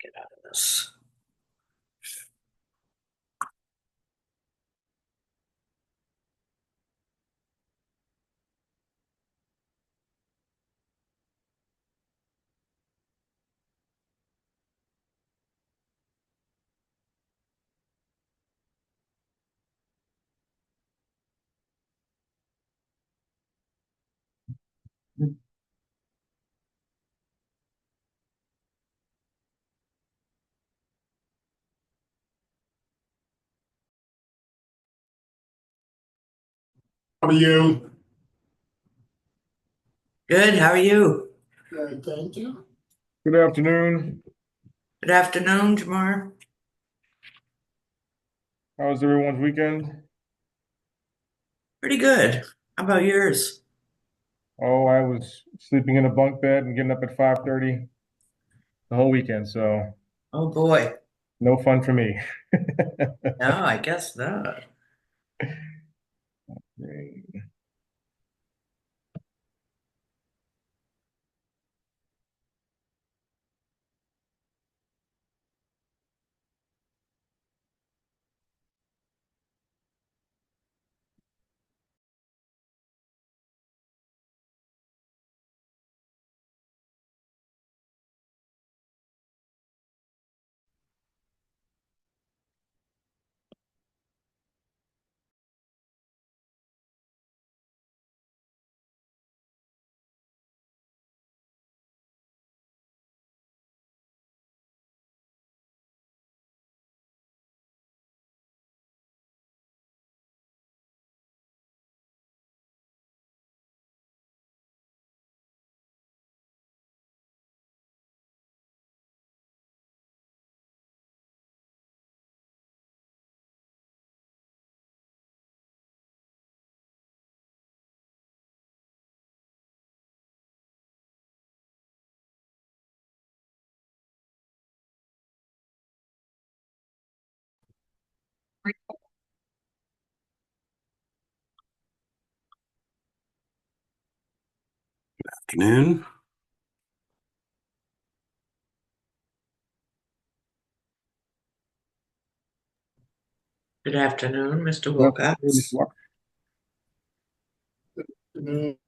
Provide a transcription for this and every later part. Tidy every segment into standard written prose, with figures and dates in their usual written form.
Get out of this. How are you? Good. How are you? Good, thank you. Good afternoon. Good afternoon, Jamar. How was everyone's weekend? Pretty good. How about yours? Oh, I was sleeping in a bunk bed and getting up at 5:30 the whole weekend, so Oh boy. no fun for me. No, I guess not. Great. Afternoon. Good afternoon, Mr. Good afternoon, Mr. Wilcox. Walker. Afternoon.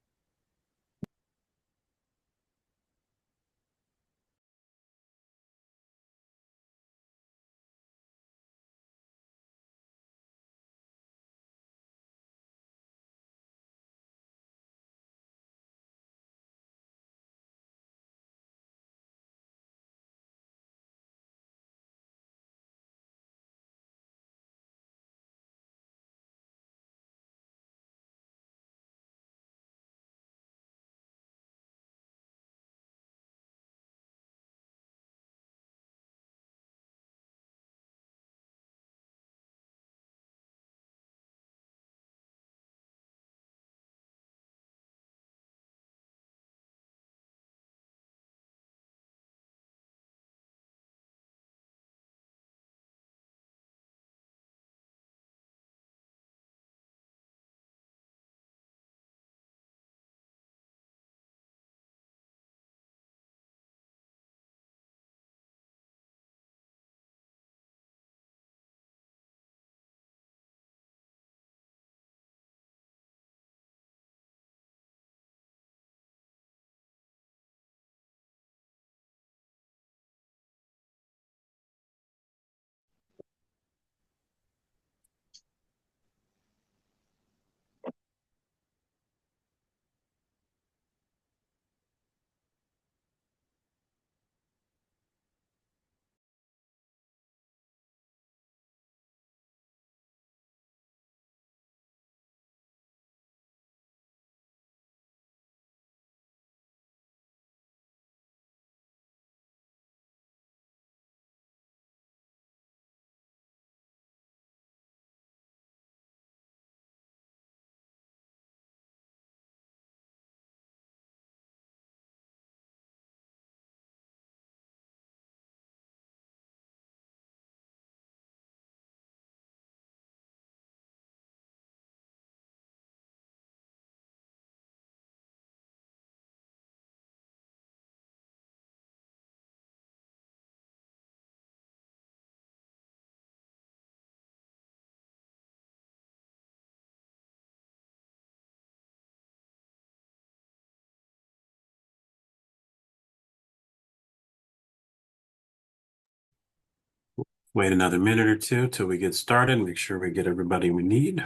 Wait another minute or two till we get started, make sure we get everybody we need.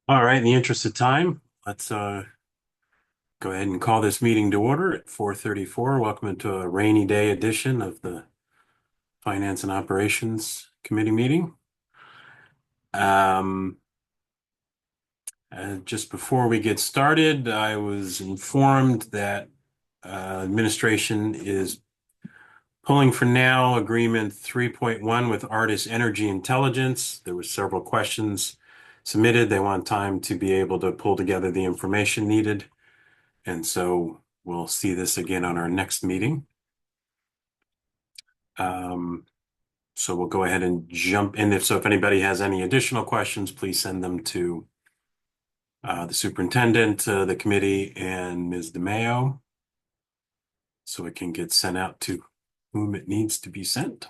All right, in the interest of time, let's go ahead and call this meeting to order at 4:34. Welcome to a rainy day edition of the Finance and Operations Committee meeting. Just before we get started, I was informed that administration is pulling for now agreement 3.1 with Artis Energy Intelligence. There were several questions submitted. They want time to be able to pull together the information needed. And so we'll see this again on our next meeting. So we'll go ahead and jump in. If anybody has any additional questions, please send them to the superintendent, the committee, and Ms. DeMayo, so it can get sent out to whom it needs to be sent.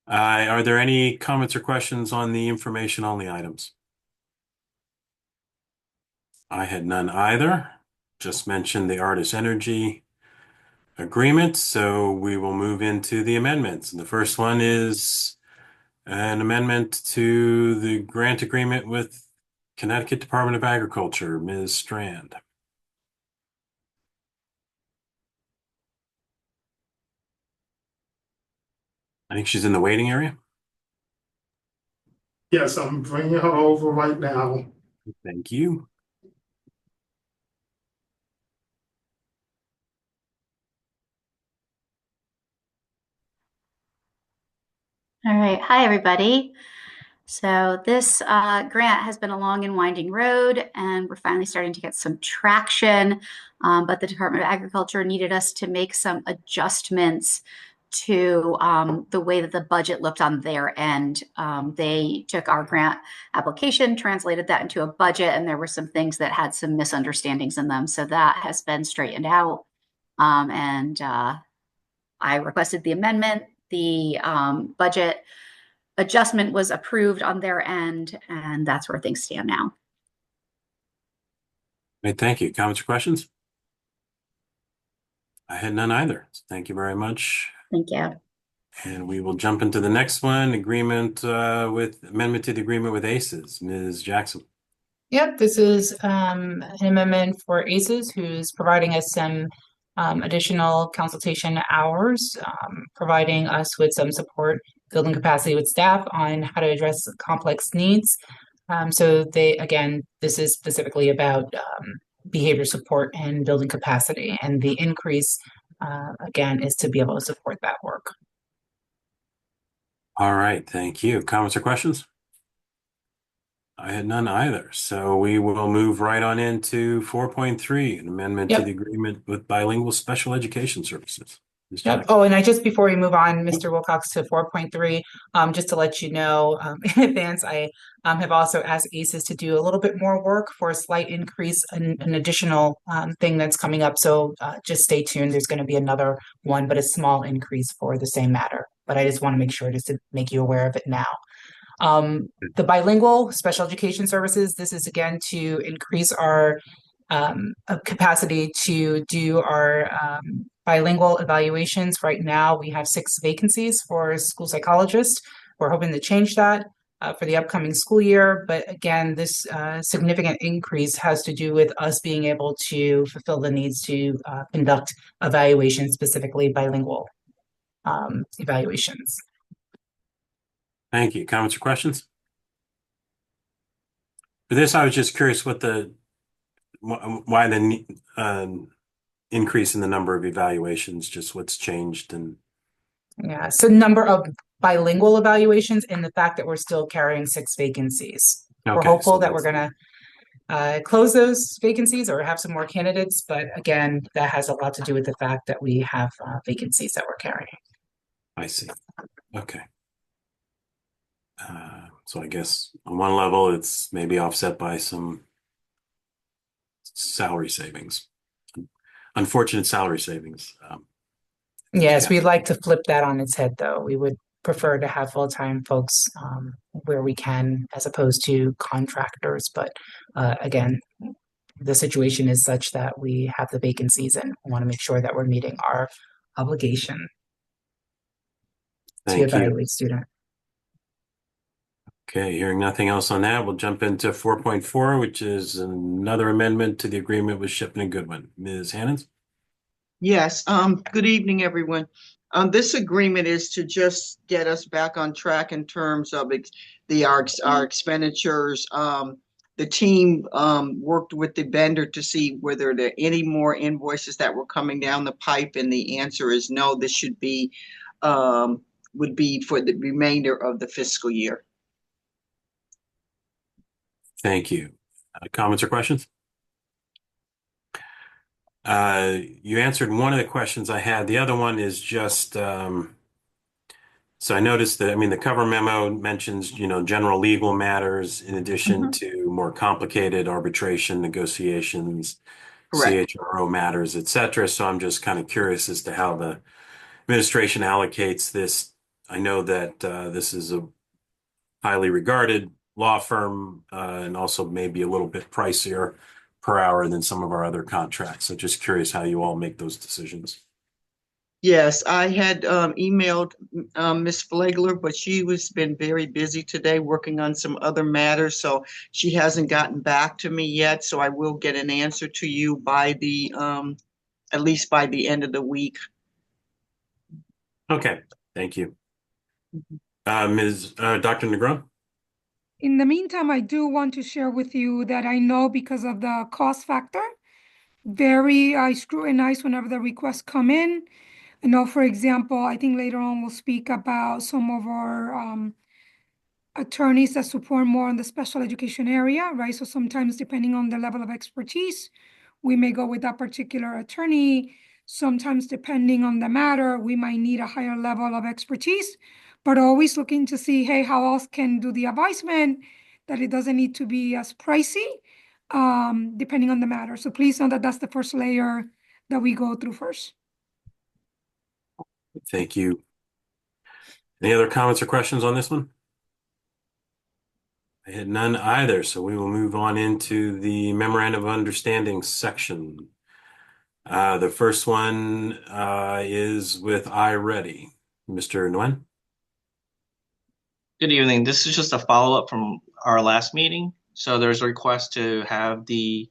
Are there any comments or questions on the information only items? I had none either. Just mentioned the Artis Energy agreement, so we will move into the amendments. And the first one is an amendment to the grant agreement with Connecticut Department of Agriculture, Ms. Strand. I think she's in the waiting area. Yes, I'm bringing her over right now. Thank you. All right. Hi, everybody. So this grant has been a long and winding road, and we're finally starting to get some traction. But the Department of Agriculture needed us to make some adjustments to the way that the budget looked on their end. They took our grant application, translated that into a budget, and there were some things that had some misunderstandings in them. So that has been straightened out. I requested the amendment. The budget adjustment was approved on their end, and that's where things stand now. Great, thank you. Comments or questions? I had none either. So thank you very much. Thank you. And we will jump into the next one, agreement with amendment to the agreement with ACES, Ms. Jackson. Yep, this is an amendment for ACES, who's providing us some additional consultation hours, providing us with some support, building capacity with staff on how to address complex needs. So this is specifically about behavior support and building capacity, and the increase, again, is to be able to support that work. All right, thank you. Comments or questions? I had none either. So we will move right on into 4.3, an amendment to the agreement with bilingual special education services. Ms. Yep. Jack? Oh, and before we move on, Mr. Wilcox, to 4.3, just to let you know, in advance, I have also asked ACES to do a little bit more work for a slight increase, an additional thing that's coming up. So just stay tuned. There's going to be another one, but a small increase for the same matter. But I just want to make sure just to make you aware of it now. The bilingual special education services, this is again to increase our capacity to do our bilingual evaluations. Right now, we have 6 vacancies for school psychologists. We're hoping to change that for the upcoming school year. But again, this significant increase has to do with us being able to fulfill the needs to conduct evaluations, specifically bilingual evaluations. Thank you. Comments or questions? For this, I was just curious why the increase in the number of evaluations, just what's changed and Yeah, so number of bilingual evaluations and the fact that we're still carrying 6 vacancies. We're okay, hopeful so that we're going to close those vacancies or have some more candidates, but again, that has a lot to do with the fact that we have vacancies that we're carrying. I see. Okay. So I guess on one level, it's maybe offset by some salary savings, unfortunate salary savings. Yes, Yeah. we'd like to flip that on its head, though. We would prefer to have full-time folks where we can, as opposed to contractors. But again, the situation is such that we have the vacancies and want to make sure that we're meeting our obligation to Thank you. evaluate student. Okay, hearing nothing else on that, we'll jump into 4.4, which is another amendment to the agreement with Shipman and Goodwin. Ms. Hannans? Yes, good evening, everyone. This agreement is to just get us back on track in terms of our expenditures. The team worked with the vendor to see whether there are any more invoices that were coming down the pipe, and the answer is no. This would be for the remainder of the fiscal year. Thank you. Comments or questions? You answered one of the questions I had. The other one is just, so I noticed that, I mean, the cover memo mentions, general legal matters in addition to more complicated arbitration negotiations, Correct. CHRO matters, et cetera. So I'm just kind of curious as to how the administration allocates this. I know that this is a highly regarded law firm and also maybe a little bit pricier per hour than some of our other contracts. So just curious how you all make those decisions. Yes, I had emailed Miss Flagler, but she was been very busy today working on some other matters, so she hasn't gotten back to me yet. So I will get an answer to you by the at least by the end of the week. Okay, thank you. Dr. Negron? In the meantime, I do want to share with you that I know because of the cost factor, I scrutinize whenever the requests come in. I know, for example, I think later on we'll speak about some of our attorneys that support more on the special education area, right? So sometimes depending on the level of expertise, we may go with that particular attorney. Sometimes depending on the matter, we might need a higher level of expertise, but always looking to see, hey, how else can do the advisement that it doesn't need to be as pricey, depending on the matter. So please know that that's the first layer that we go through first. Thank you. Any other comments or questions on this one? I had none either, so we will move on into the Memorandum of Understanding section. The first one is with iReady. Mr. Nguyen? Good evening. This is just a follow-up from our last meeting. So there's a request to have the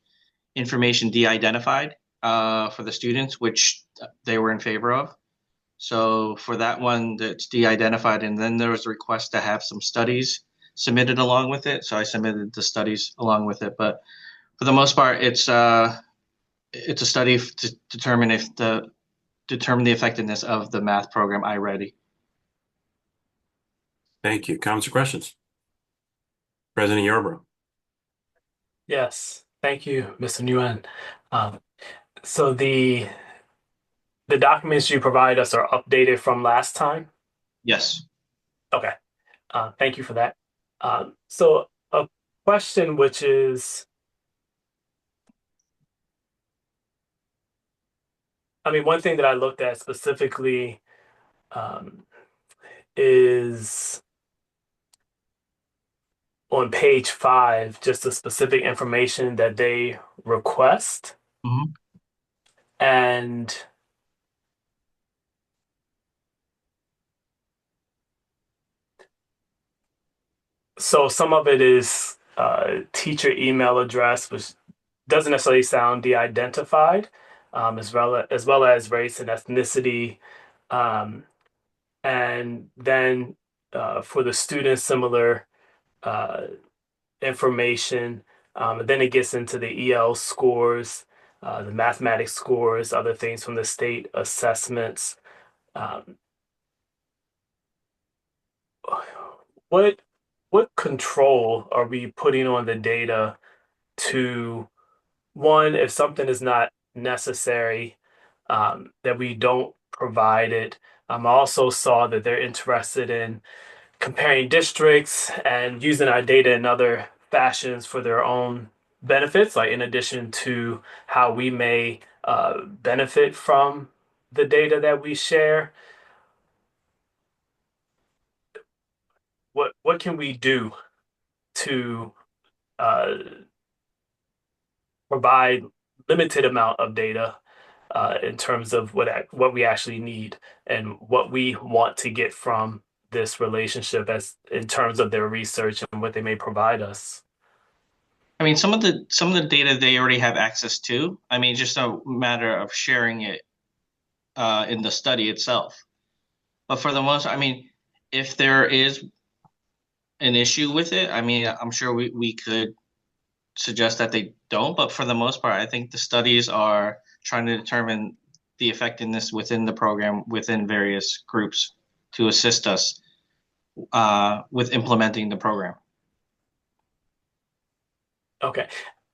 information de-identified for the students, which they were in favor of. So for that one, that's de-identified, and then there was a request to have some studies submitted along with it. So I submitted the studies along with it. But for the most part, it's a study to determine the effectiveness of the math program iReady. Thank you. Comments or questions? President Yarbrough. Yes, thank you, Mr. Nguyen. So the the documents you provide us are updated from last time? Yes. Okay. Thank you for that. So a question which is, I mean, one thing that I looked at specifically um, is on page 5, just the specific information that they request. Mhm. And so some of it is teacher email address, which doesn't necessarily sound de-identified, as well as race and ethnicity. Um, and then for the students, similar uh, information. Then it gets into the EL scores, the mathematics scores, other things from the state assessments. Um, what what control are we putting on the data to, one, if something is not necessary, that we don't provide it? I also saw that they're interested in comparing districts and using our data in other fashions for their own benefits, like in addition to how we may benefit from the data that we share. What can we do to uh, provide limited amount of data in terms of what we actually need and what we want to get from this relationship as in terms of their research and what they may provide us? I mean, some of the data they already have access to. I mean, just a matter of sharing it in the study itself. But for the most, I mean, if there is an issue with it, I mean, I'm sure we could suggest that they don't. But for the most part, I think the studies are trying to determine the effectiveness within the program within various groups to assist us with implementing the program. Okay.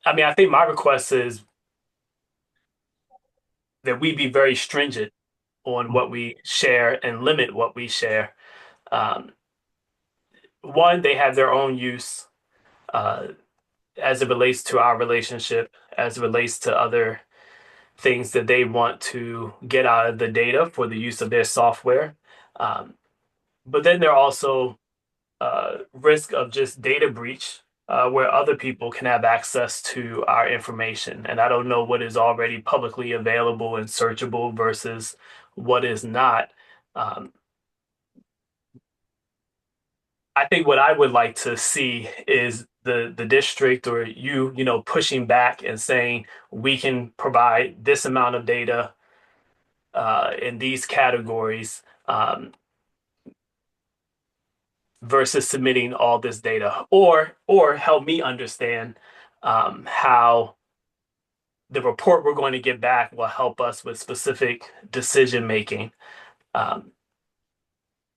I mean, I think my request is that we be very stringent on what we share and limit what we share. Um, One, they have their own use uh, as it relates to our relationship, as it relates to other things that they want to get out of the data for the use of their software. Um, but then there are also risk of just data breach where other people can have access to our information. And I don't know what is already publicly available and searchable versus what is not. Um, I think what I would like to see is the district or you know, pushing back and saying we can provide this amount of data in these categories versus submitting all this data, or help me understand how the report we're going to get back will help us with specific decision making. Um,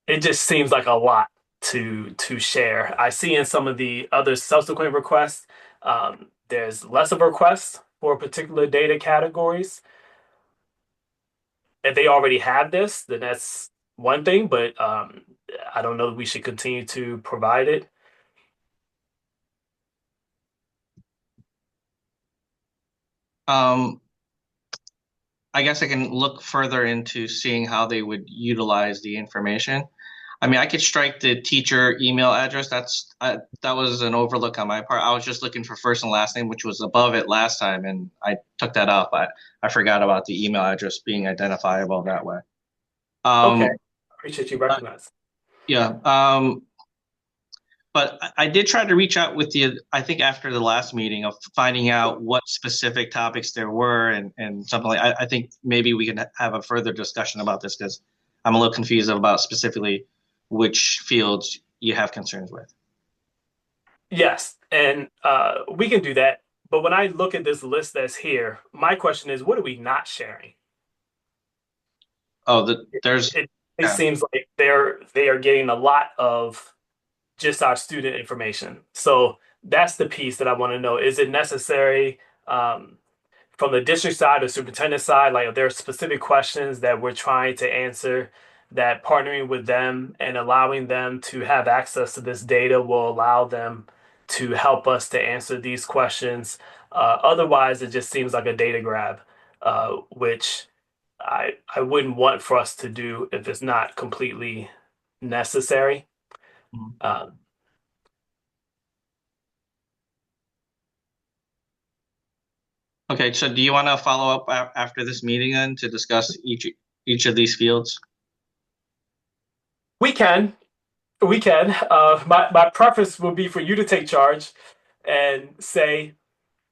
it just seems like a lot to share. I see in some of the other subsequent requests, there's less of a request for particular data categories. If they already have this, then that's one thing, but I don't know that we should continue to provide it. Um, I guess I can look further into seeing how they would utilize the information. I mean, I could strike the teacher email address. That was an overlook on my part. I was just looking for first and last name, which was above it last time, and I took that off. I forgot about the email address being identifiable that way. Okay, Um, appreciate you uh, recognize. yeah. But I did try to reach out with you, I think after the last meeting of finding out what specific topics there were and something like I think maybe we can have a further discussion about this because I'm a little confused about specifically which fields you have concerns with. Yes, and we can do that. But when I look at this list that's here, my question is, what are we not sharing? Oh, there's It yeah. seems like they are getting a lot of just our student information. So that's the piece that I want to know. Is it necessary from the district side or superintendent side, like if there are specific questions that we're trying to answer, that partnering with them and allowing them to have access to this data will allow them to help us to answer these questions. Otherwise, it just seems like a data grab, which I wouldn't want for us to do if it's not completely necessary. Mhm. Okay, so do you want to follow up after this meeting then to discuss each of these fields? We can, we can. My preference would be for you to take charge and say,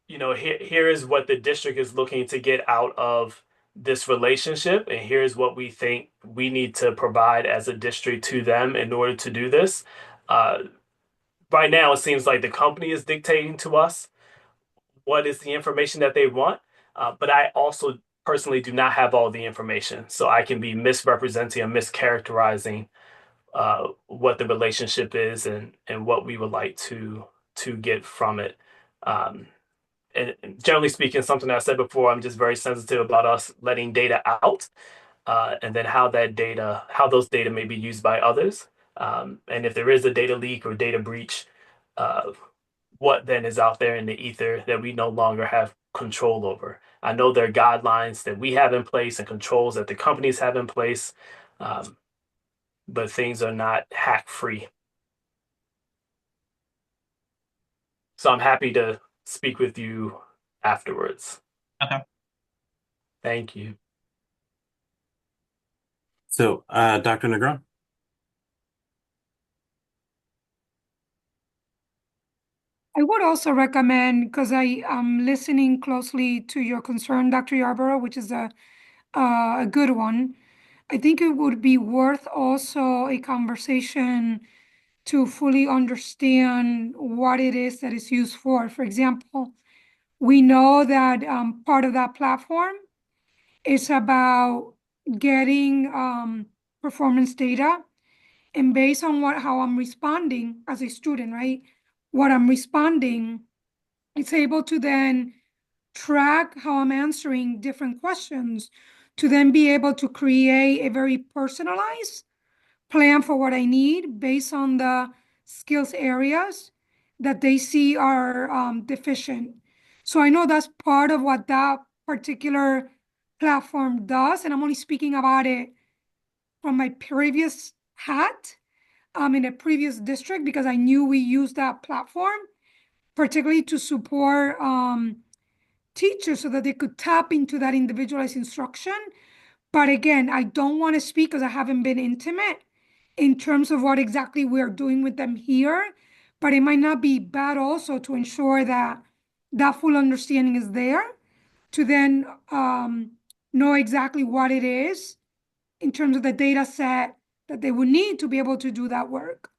here is what the district is looking to get out of this relationship, and here's what we think we need to provide as a district to them in order to do this. Uh, right now, it seems like the company is dictating to us what is the information that they want, but I also personally do not have all the information, so I can be misrepresenting and mischaracterizing what the relationship is and what we would like to get from it. Um, and generally speaking, something I said before, I'm just very sensitive about us letting data out, and then how those data may be used by others. And if there is a data leak or data breach, uh, what then is out there in the ether that we no longer have control over? I know there are guidelines that we have in place and controls that the companies have in place, um, but things are not hack free. So I'm happy to speak with you afterwards. Okay. Thank you. So, Dr. Negron? I would also recommend, because I am listening closely to your concern, Dr. Yarborough, which is a good one. I think it would be worth also a conversation to fully understand what it is that it's used for. For example, we know that part of that platform is about getting performance data, and based on how I'm responding as a student, right? What I'm responding, it's able to then track how I'm answering different questions to then be able to create a very personalized plan for what I need based on the skills areas that they see are deficient. So I know that's part of what that particular platform does, and I'm only speaking about it from my previous hat in a previous district because I knew we used that platform particularly to support teachers so that they could tap into that individualized instruction. But again, I don't want to speak because I haven't been intimate in terms of what exactly we're doing with them here. But it might not be bad also to ensure that that full understanding is there to then know exactly what it is in terms of the data set that they would need to be able to do that work.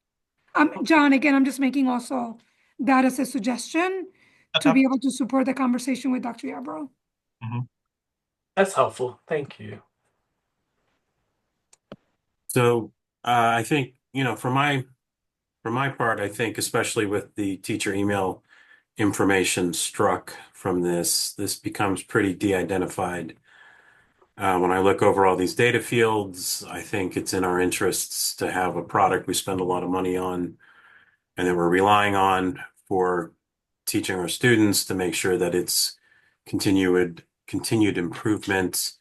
John, again, I'm just making also that as a suggestion to Okay. be able to support the conversation with Dr. Yarbrough. Mhm. That's helpful. Thank you. So, I think, for my part, I think especially with the teacher email information struck from this becomes pretty de-identified. When I look over all these data fields, I think it's in our interests to have a product we spend a lot of money on and that we're relying on for teaching our students to make sure that it's continued improvement.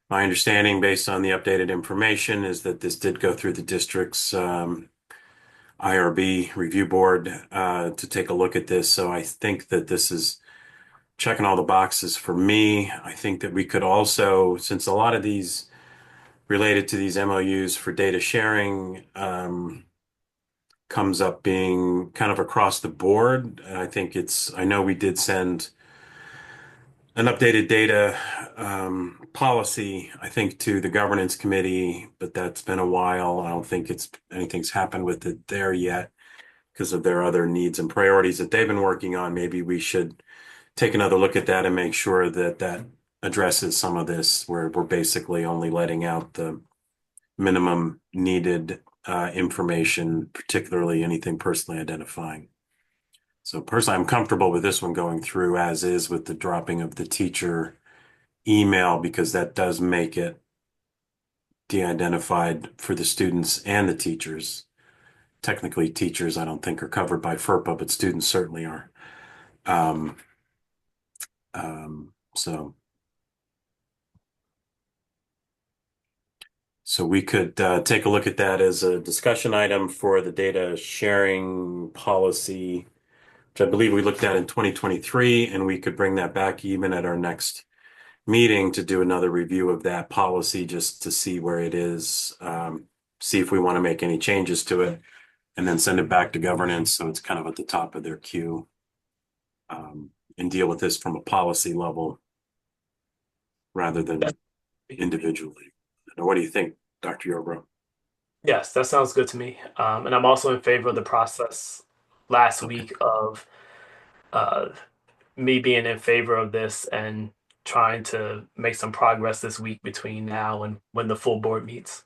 My understanding, based on the updated information, is that this did go through the district's IRB review board to take a look at this. So I think that this is checking all the boxes for me. I think that we could also, since a lot of these related to these MOUs for data sharing comes up being kind of across the board. I know we did send an updated data policy, I think, to the governance committee, but that's been a while. I don't think anything's happened with it there yet because of their other needs and priorities that they've been working on. Maybe we should take another look at that and make sure that that addresses some of this, where we're basically only letting out the minimum needed information, particularly anything personally identifying. So personally, I'm comfortable with this one going through as is with the dropping of the teacher email because that does make it de-identified for the students and the teachers. Technically, teachers I don't think are covered by FERPA, but students certainly are. Um, so we could take a look at that as a discussion item for the data sharing policy, which I believe we looked at in 2023, and we could bring that back even at our next meeting to do another review of that policy just to see where it is, see if we want to make any changes to it, and then send it back to governance so it's kind of at the top of their queue, and deal with this from a policy level rather than individually. What do you think, Dr. Yarbrough? Yes, that sounds good to me. And I'm also in favor of the process last Okay. week of uh, me being in favor of this and trying to make some progress this week between now and when the full board meets.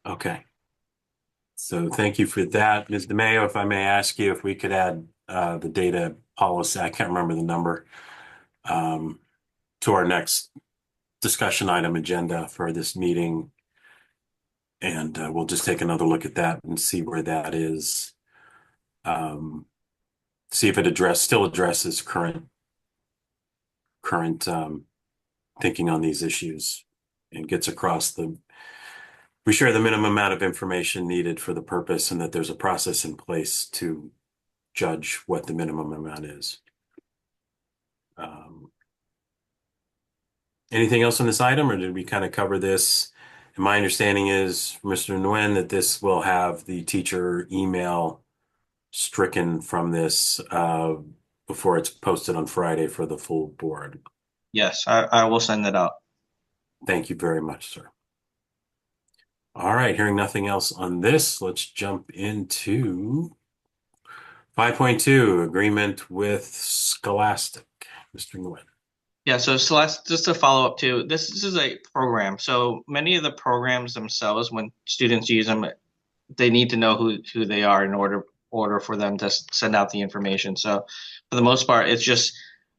Okay. So thank you for that. Ms. DeMayo, if I may ask you if we could add the data policy, I can't remember the number, to our next discussion item agenda for this meeting. And we'll just take another look at that and see where that is. See if it still addresses current thinking on these issues and gets across we share the minimum amount of information needed for the purpose and that there's a process in place to judge what the minimum amount is. Anything else on this item, or did we kind of cover this? And my understanding is, Mr. Nguyen, that this will have the teacher email stricken from this before it's posted on Friday for the full board. Yes, I will send it out. Thank you very much, sir. All right, hearing nothing else on this, let's jump into 5.2, agreement with Scholastic. Mr. Nguyen. Yeah, so Celeste, just to follow up too, this is a program. So many of the programs themselves, when students use them, they need to know who they are in order for them to send out the information. So for the most part, it's just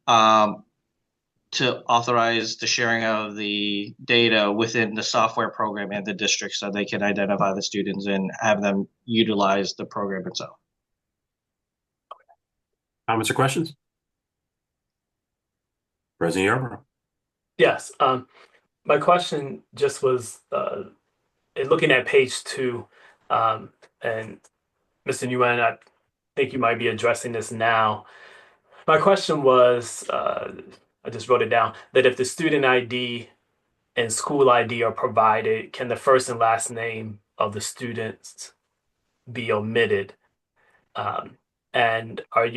to authorize the sharing of the data within the software program and the district so they can identify the students and have them utilize the program itself. Comments or questions? President Yarborough. Yes. My question just was in looking at page 2, and Mr. Nguyen, I think you might be addressing this now. My question was, I just wrote it down, that if the student ID and school ID are provided, can the first and last name of the students be omitted? Um, and I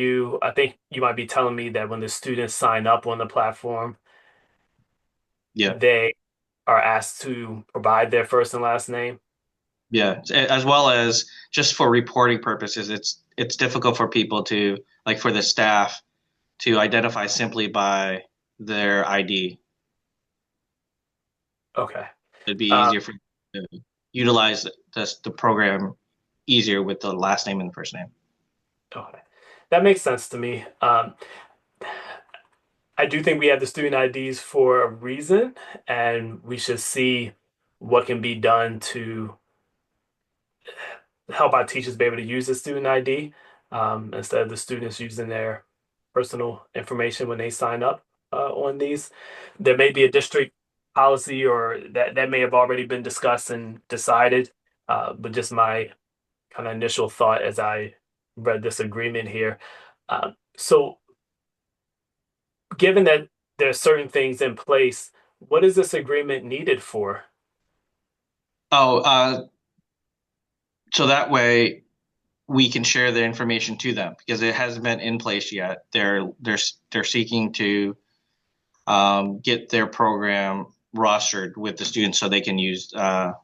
think you might be telling me that when the students sign up on the platform, Yeah. they are asked to provide their first and last name. Yeah, as well as just for reporting purposes, it's difficult for people to, like for the staff, to identify simply by their ID. Okay. It'd be easier for you to utilize the program easier with the last name and the first name. Okay. That makes sense to me. I do think we have the student IDs for a reason, and we should see what can be done to help our teachers be able to use the student ID instead of the students using their personal information when they sign up on these. There may be a district policy or that may have already been discussed and decided, but just my kind of initial thought as I read this agreement here. So given that there are certain things in place, what is this agreement needed for? Oh, so that way we can share the information to them because it hasn't been in place yet. They're seeking to get their program rostered with the students so they can use the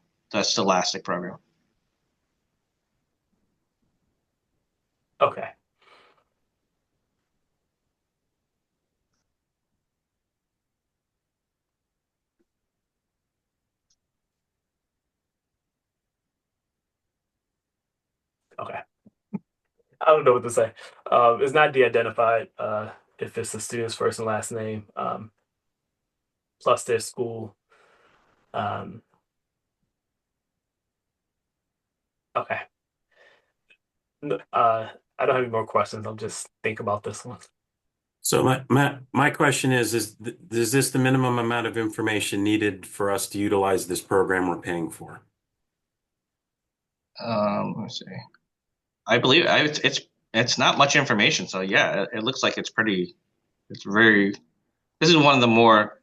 Scholastic program. Okay. Okay. I don't know what to say. It's not de-identified if it's the student's first and last name, plus their school. Um, okay. I don't have any more questions. I'll just think about this one. So my question is this the minimum amount of information needed for us to utilize this program we're paying for? Let's see. I believe it's not much information, so yeah, it looks like it's pretty. It's very. This is one of the more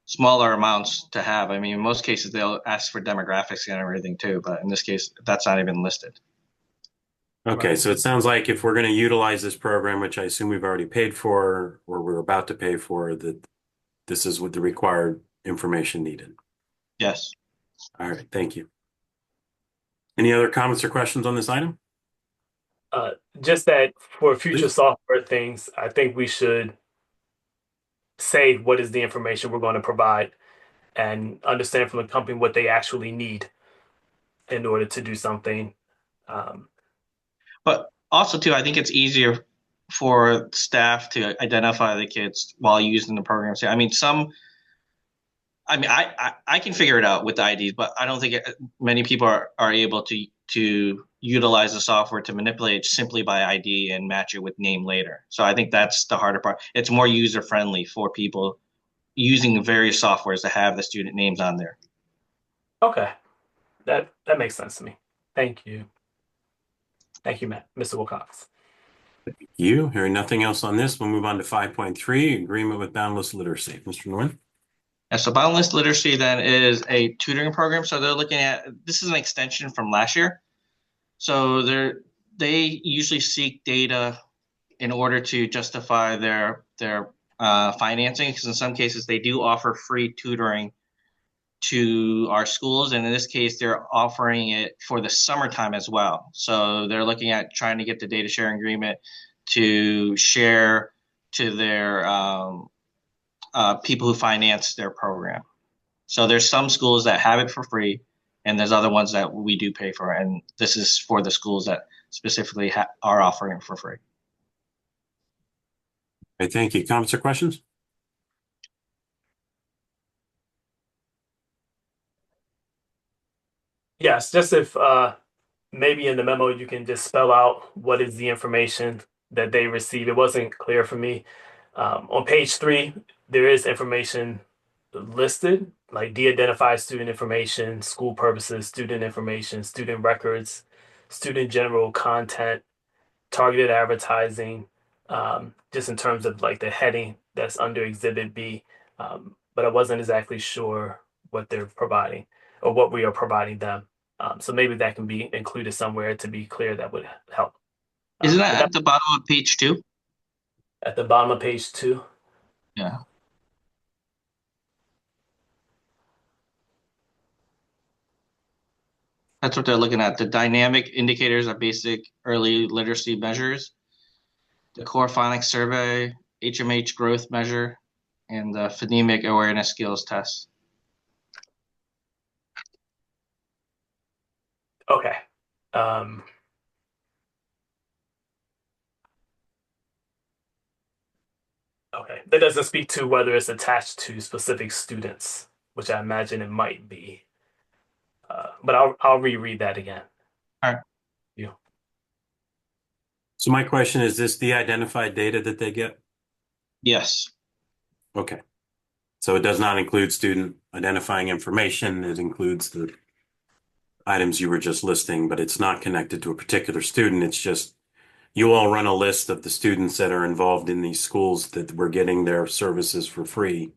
smaller amounts to have. I mean, in most cases they'll ask for demographics and everything too, but in this case, that's not even listed. Okay, so it sounds like if we're going to utilize this program, which I assume we've already paid for or we're about to pay for, that this is what the required information needed. Yes. All right, thank you. Any other comments or questions on this item? Just that for future Please. software things, I think we should say what is the information we're going to provide and understand from the company what they actually need in order to do something. But also too, I think it's easier for staff to identify the kids while using the program. So, I mean, I can figure it out with the IDs, but I don't think many people are able to utilize the software to manipulate it simply by ID and match it with name later. So I think that's the harder part. It's more user friendly for people using various softwares to have the student names on there. Okay, that makes sense to me. Thank you. Thank you, Mr. Wilcox. You hearing nothing else on this, we'll move on to 5.3, agreement with Boundless Literacy. Mr. Nguyen? And so Boundless Literacy then is a tutoring program. So they're looking at, this is an extension from last year. So they usually seek data in order to justify their financing, because in some cases they do offer free tutoring to our schools, and in this case they're offering it for the summertime as well. So they're looking at trying to get the data sharing agreement to share to their people who finance their program. So there's some schools that have it for free, and there's other ones that we do pay for, and this is for the schools that specifically are offering it for free. Okay, thank you. Comments or questions? Yes, just if maybe in the memo you can just spell out what is the information that they receive. It wasn't clear for me. On page 3, there is information listed, like de-identified student information, school purposes, student information, student records, student general content, targeted advertising, just in terms of like the heading that's under Exhibit B. But I wasn't exactly sure what they're providing or what we are providing them. So maybe that can be included somewhere to be clear. That would help. Isn't But that that at the bottom of page 2? at the bottom of page 2. Yeah. That's what they're looking at. The dynamic indicators of basic early literacy measures, the core phonics survey, HMH growth measure, and the phonemic awareness skills test. Okay. Um, okay. That doesn't speak to whether it's attached to specific students, which I imagine it might be. But I'll reread that again. All right. You. So my question is this the identified data that they get? Yes. Okay. So it does not include student identifying information. It includes the items you were just listing, but it's not connected to a particular student. It's just you all run a list of the students that are involved in these schools that were getting their services for free.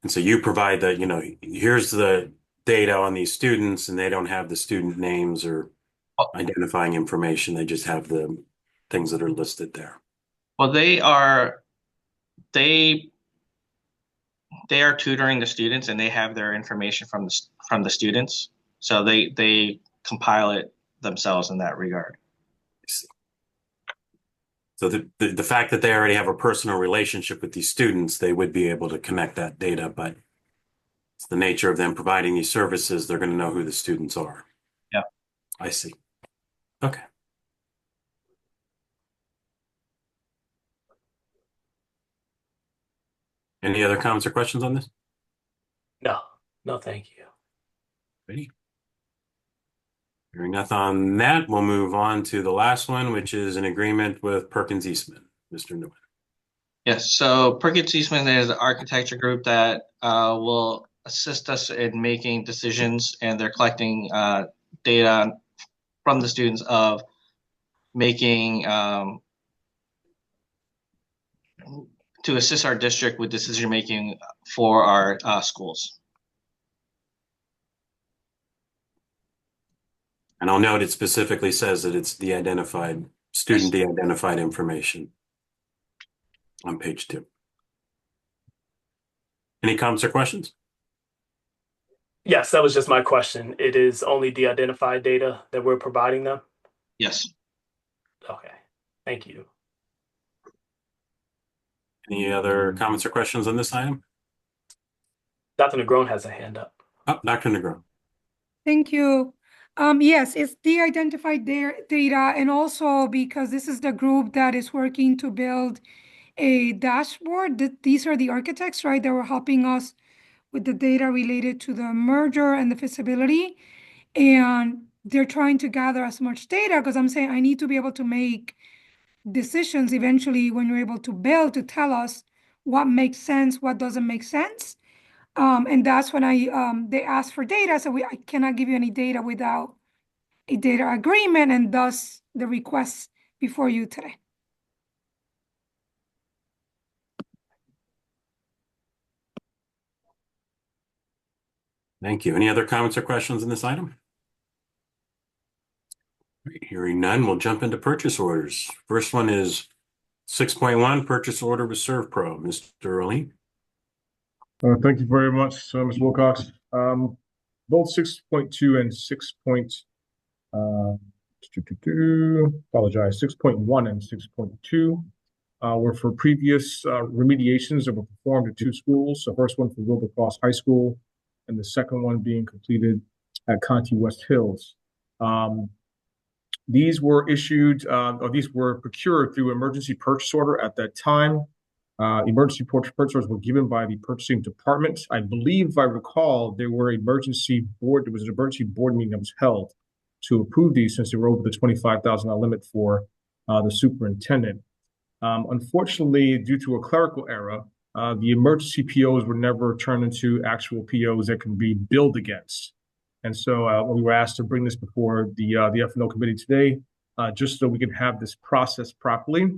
And so you provide the, here's the data on these students, and they don't have the student names or identifying information. They just have the things that are listed there. Well, they are tutoring the students, and they have their information from the students. So they compile it themselves in that regard. So the fact that they already have a personal relationship with these students, they would be able to connect that data, but it's the nature of them providing these services. They're going to know who the students are. Yeah. I see. Okay. Any other comments or questions on this? No, thank you. Ready? Hearing nothing on that, we'll move on to the last one, which is an agreement with Perkins Eastman. Mr. Nguyen. Yes, so Perkins Eastman is an architecture group that will assist us in making decisions, and they're collecting data from the students of making to assist our district with decision making for our schools. And I'll note it specifically says that it's de-identified, student de-identified information on page 2. Any comments or questions? Yes, that was just my question. It is only de-identified data that we're providing them? Yes. Okay, thank you. Any other comments or questions on this item? Dr. Negron has a hand up. Oh, Dr. Negron. Thank you. Yes, it's de-identified data, and also because this is the group that is working to build a dashboard. These are the architects, right, that were helping us with the data related to the merger and the feasibility. And they're trying to gather as much data because I'm saying I need to be able to make decisions eventually when you're able to build to tell us what makes sense, what doesn't make sense. And that's when they asked for data. So I cannot give you any data without a data agreement, and thus the request before you today. Thank you. Any other comments or questions on this item? Hearing none, we'll jump into purchase orders. First one is 6.1, purchase order with ServPro. Mr. Early. Thank you very much, Ms. Wilcox. Both 6.2 and 6.1 and 6.2 were for previous remediations that were performed at 2 schools. The first one for Wilberforce High School, and the second one being completed at Conti West Hills. These were issued, or these were procured through emergency purchase order at that time. Emergency purchase orders were given by the purchasing department. I believe, if I recall, there was an emergency board meeting that was held to approve these since they were over the $25,000 limit for the superintendent. Unfortunately, due to a clerical error, the emergency POs were never turned into actual POs that can be billed against. And so we were asked to bring this before the F&O committee today, just so we can have this process properly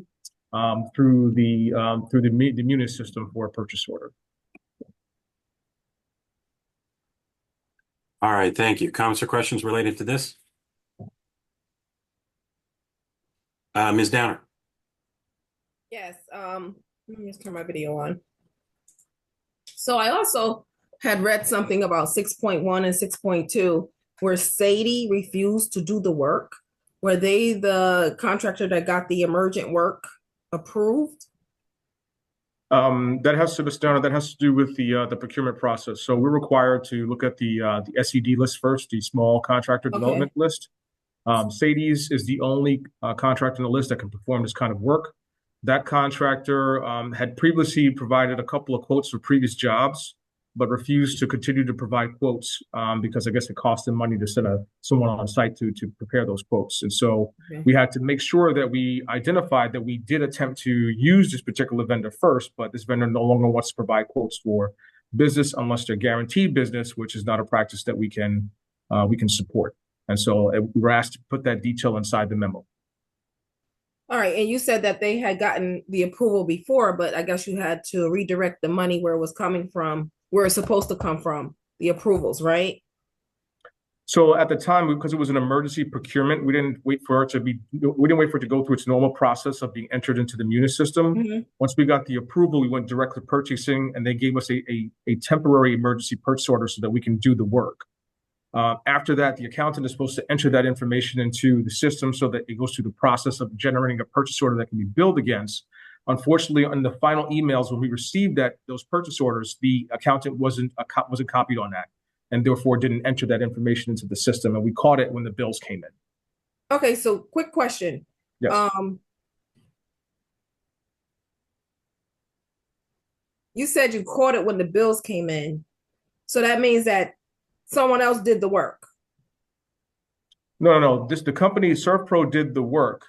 through the Munis system for a purchase order. All right, thank you. Comments or questions related to this? Ms. Downer. Yes, let me just turn my video on. So I also had read something about 6.1 and 6.2 where Sadie refused to do the work. Were they the contractor that got the emergent work approved? That has to, Ms. Downer, that has to do with the procurement process. So we're required to look at the SED list first, the small contractor development list. Sadie's is the only contractor on the list that can perform this kind of work. That contractor had previously provided a couple of quotes for previous jobs, but refused to continue to provide quotes because I guess it cost them money to send someone on site to prepare those quotes. And so we had to make sure that we identified that we did attempt to use this particular vendor first, but this vendor no longer wants to provide quotes for business unless they're guaranteed business, which is not a practice that we can support. And so we were asked to put that detail inside the memo. All right, and you said that they had gotten the approval before, but I guess you had to redirect the money where it was coming from, where it's supposed to come from, the approvals, right? So at the time, because it was an emergency procurement, we didn't wait for it to go through its normal process of being entered into the Munis system. Once we got the approval, we went direct to purchasing, and they gave us a temporary emergency purchase order so that we can do the work. After that, the accountant is supposed to enter that information into the system so that it goes through the process of generating a purchase order that can be billed against. Unfortunately, on the final emails, when we received those purchase orders, the accountant wasn't copied on that, and therefore didn't enter that information into the system. And we caught it when the bills came in. Okay, so quick question. Yes. You said you caught it when the bills came in. So that means that someone else did the work. No. The company ServPro did the work.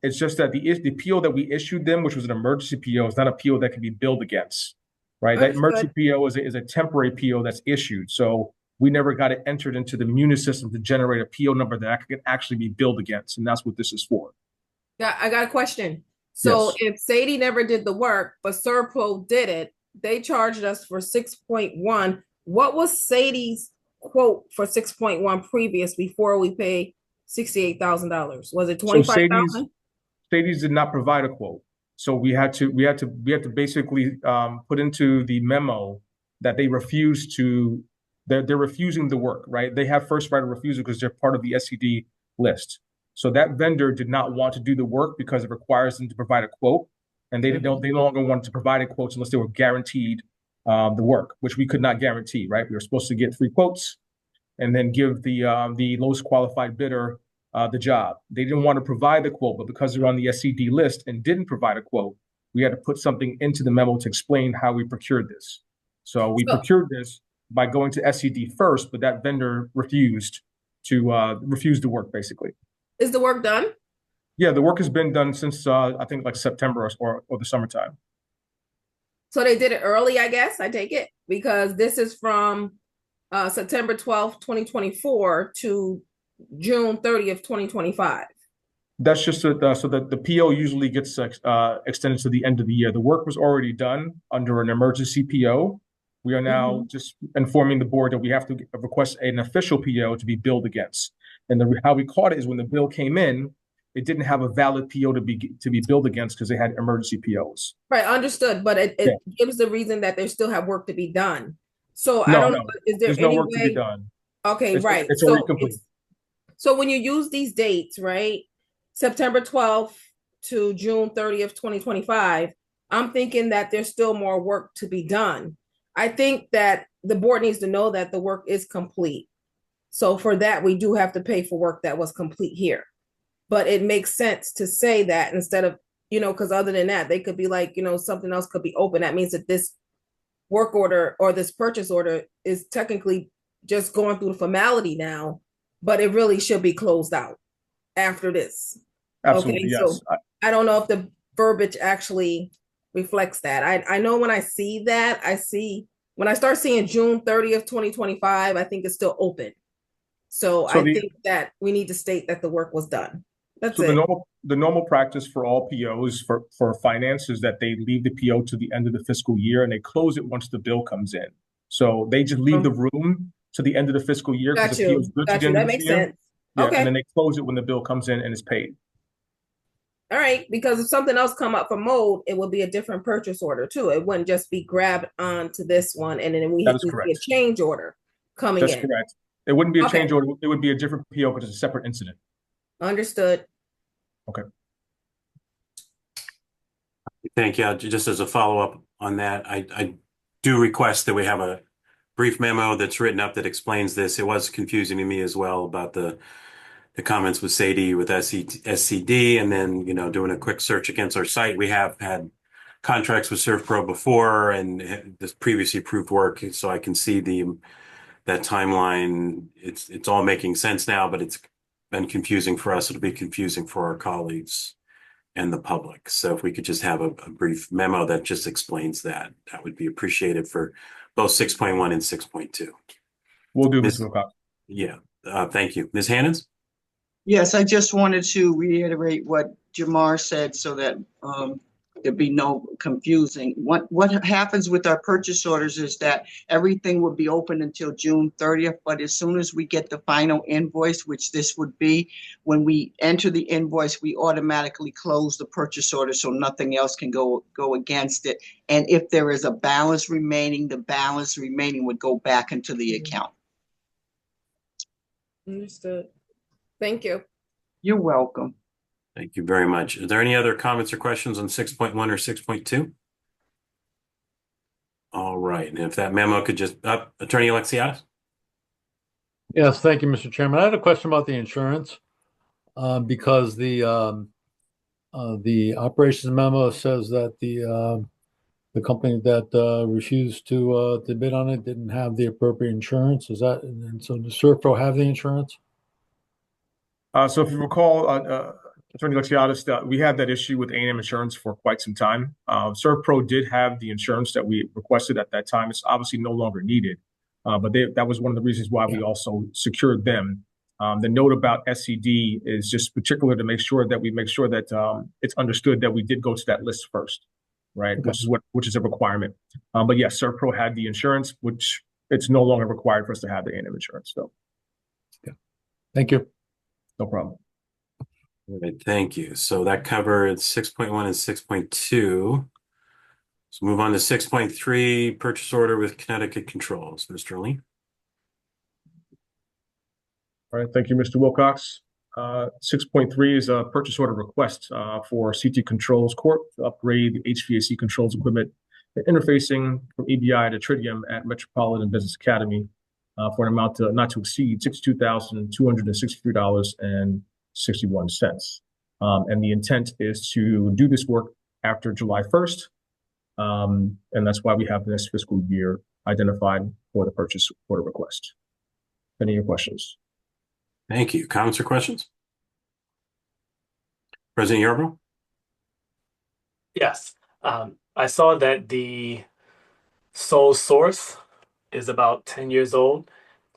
It's just that the PO that we issued them, which was an emergency PO, is not a PO that can be billed against, right? That emergency Understood. PO is a temporary PO that's issued. So we never got it entered into the Munis system to generate a PO number that could actually be billed against, and that's what this is for. I got a question. So Yes. if Sadie never did the work, but Serpro did it, they charged us for 6.1. What was Sadie's quote for 6.1 previous before we pay $68,000? Was it So 25,000? Sadie's did not provide a quote. So we had to basically put into the memo that they refuse to they're refusing the work, right? They have first right of refusal because they're part of the SCD list. So that vendor did not want to do the work because it requires them to provide a quote, and they no longer wanted to provide a quote unless they were guaranteed the work, which we could not guarantee, right? We were supposed to get 3 quotes and then give the lowest qualified bidder the job. They didn't want to provide the quote, but because they're on the SCD list and didn't provide a quote, we had to put something into the memo to explain how we procured this. So we So procured this by going to SCD first, but that vendor refused to work basically. is the work done? Yeah, the work has been done since I think like September or the summertime. So they did it early, I guess. I take it because this is from September 12th, 2024 to June 30th, 2025. That's just so that the PO usually gets extended to the end of the year. The work was already done under an emergency PO. We are now just informing the board that we have to request an official PO to be billed against. And how we caught it is when the bill came in, it didn't have a valid PO to be billed against because they had emergency POs. Right, understood. But it Yeah. gives the reason that they still have work to be done. So I No, don't know, no, is there there's no any work to be way? done. Okay, right. It's already complete. So when you use these dates, right? September 12th to June 30th, 2025, I'm thinking that there's still more work to be done. I think that the board needs to know that the work is complete. So for that, we do have to pay for work that was complete here. But it makes sense to say that instead of, because other than that, they could be like, something else could be open. That means that this work order or this purchase order is technically just going through the formality now, but it really should be closed out after this. Absolutely, Okay, yes. so I don't know if the verbiage actually reflects that. I know when I see that, when I start seeing June 30th, 2025, I think it's still open. So I think that we need to state that the work was done. That's So it. the normal practice for all POs for finance is that they leave the PO to the end of the fiscal year and they close it once the bill comes in. So they just leave the room to the end of the fiscal year because the PO is good to the end That of the makes year. sense. Yeah, Okay. and then they close it when the bill comes in and is paid. All right, because if something else come up for mode, it would be a different purchase order too. It wouldn't just be grabbed onto this one and then we That is see a correct. change order coming That's in. correct. It wouldn't be a Okay. change order. It would be a different PO because it's a separate incident. Understood. Okay. Thank you. Just as a follow-up on that, I do request that we have a brief memo that's written up that explains this. It was confusing to me as well about the comments with Sadie with SCD, and then, doing a quick search against our site. We have had contracts with ServPro before and this previously approved work, so I can see that timeline. It's all making sense now, but it's been confusing for us. It'll be confusing for our colleagues and the public. So if we could just have a brief memo that just explains that would be appreciated for both 6.1 and 6.2. We'll do, Mr. Wilcox. Yeah. Thank you. Ms. Hannons? Yes, I just wanted to reiterate what Jamar said so that there'd be no confusing. What happens with our purchase orders is that everything will be open until June 30th, but as soon as we get the final invoice, which this would be, when we enter the invoice, we automatically close the purchase order so nothing else can go against it. And if there is a balance remaining, the balance remaining would go back into the account. Understood. Thank you. You're welcome. Thank you very much. Are there any other comments or questions on 6.1 or 6.2? All right. And if that memo could just Attorney Alexiadis? Yes, thank you, Mr. Chairman. I had a question about the insurance because the operations memo says that the the company that refused to bid on it didn't have the appropriate insurance. Is that, and so does Servpro have the insurance? So if you recall, Attorney Lexiadis, we had that issue with A&M Insurance for quite some time. Servpro did have the insurance that we requested at that time. It's obviously no longer needed, but that was one of the reasons why we also secured them. The note about SCD is just particular to make sure that it's understood that we did go to that list first, right? Okay. Which is a requirement. But yes, Servpro had the insurance, which it's no longer required for us to have the A&M insurance, though. Yeah. Thank you. No problem. All right, thank you. So that covered 6.1 and 6.2. Let's move on to 6.3, purchase order with Connecticut Controls. Mr. Lee. All right, thank you, Mr. Wilcox. 6.3 is a purchase order request for CT Controls Corp. to upgrade the HVAC controls equipment and interfacing from EBI to Tritium at Metropolitan Business Academy for an amount not to exceed $62,263.61. And the intent is to do this work after July 1st. And that's why we have this fiscal year identified for the purchase order request. Any of your questions? Thank you. Comments or questions? President Yarbrough? Yes. I saw that the sole source is about 10 years old.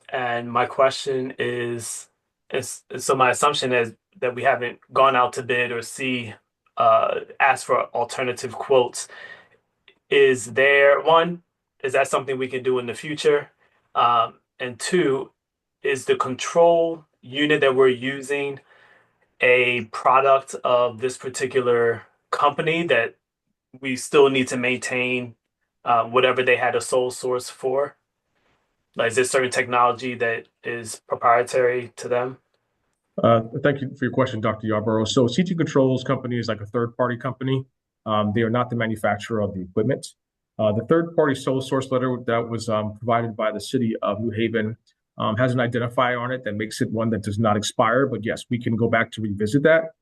And my question is so my assumption is that we haven't gone out to bid or ask for alternative quotes. Is that something we can do in the future? And two, is the control unit that we're using a product of this particular company that we still need to maintain whatever they had a sole source for? Like, is there certain technology that is proprietary to them? Thank you for your question, Dr. Yarborough. So CT Controls company is like a third-party company. They are not the manufacturer of the equipment. The third-party sole source letter that was provided by the city of New Haven has an identifier on it that makes it one that does not expire. But yes, we can go back to revisit that.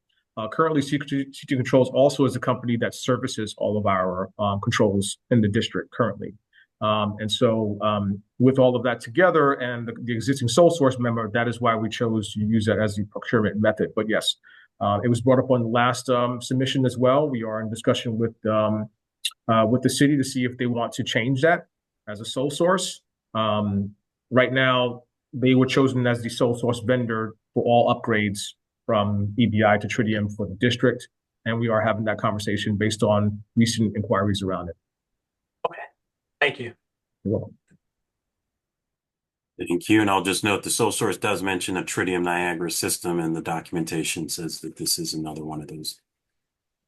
Currently, CT Controls also is a company that services all of our controls in the district currently. And so with all of that together and the existing sole source member, that is why we chose to use that as the procurement method. But yes, it was brought up on the last submission as well. We are in discussion with the city to see if they want to change that as a sole source. Right now, they were chosen as the sole source vendor for all upgrades from EBI to Tritium for the district. And we are having that conversation based on recent inquiries around it. Okay, thank you. You're welcome. Thank you. And I'll just note the sole source does mention a Tritium Niagara system, and the documentation says that this is another one of those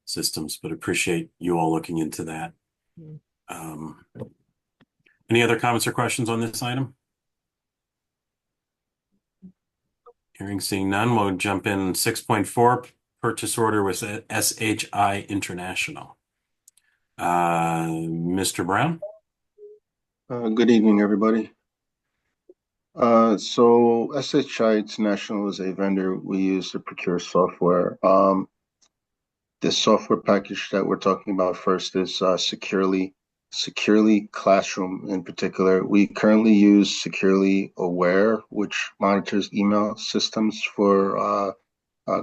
systems, but appreciate you all looking into that. Any other comments or questions on this item? Hearing, seeing none, we'll jump in 6.4, purchase order with SHI International. Mr. Brown? Good evening, everybody. So SHI International is a vendor we use to procure software. The software package that we're talking about first is Securely Classroom in particular. We currently use Securely Aware, which monitors email systems for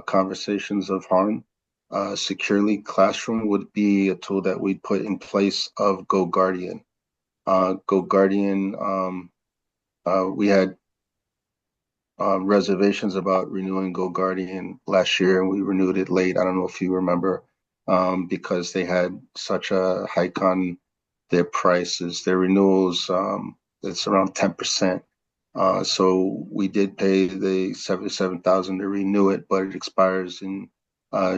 conversations of harm. Securely Classroom would be a tool that we'd put in place of GoGuardian. GoGuardian, we had reservations about renewing GoGuardian last year, and we renewed it late. I don't know if you remember, because they had such a hike on their prices. Their renewals, it's around 10%. So we did pay the $77,000 to renew it, but it expires in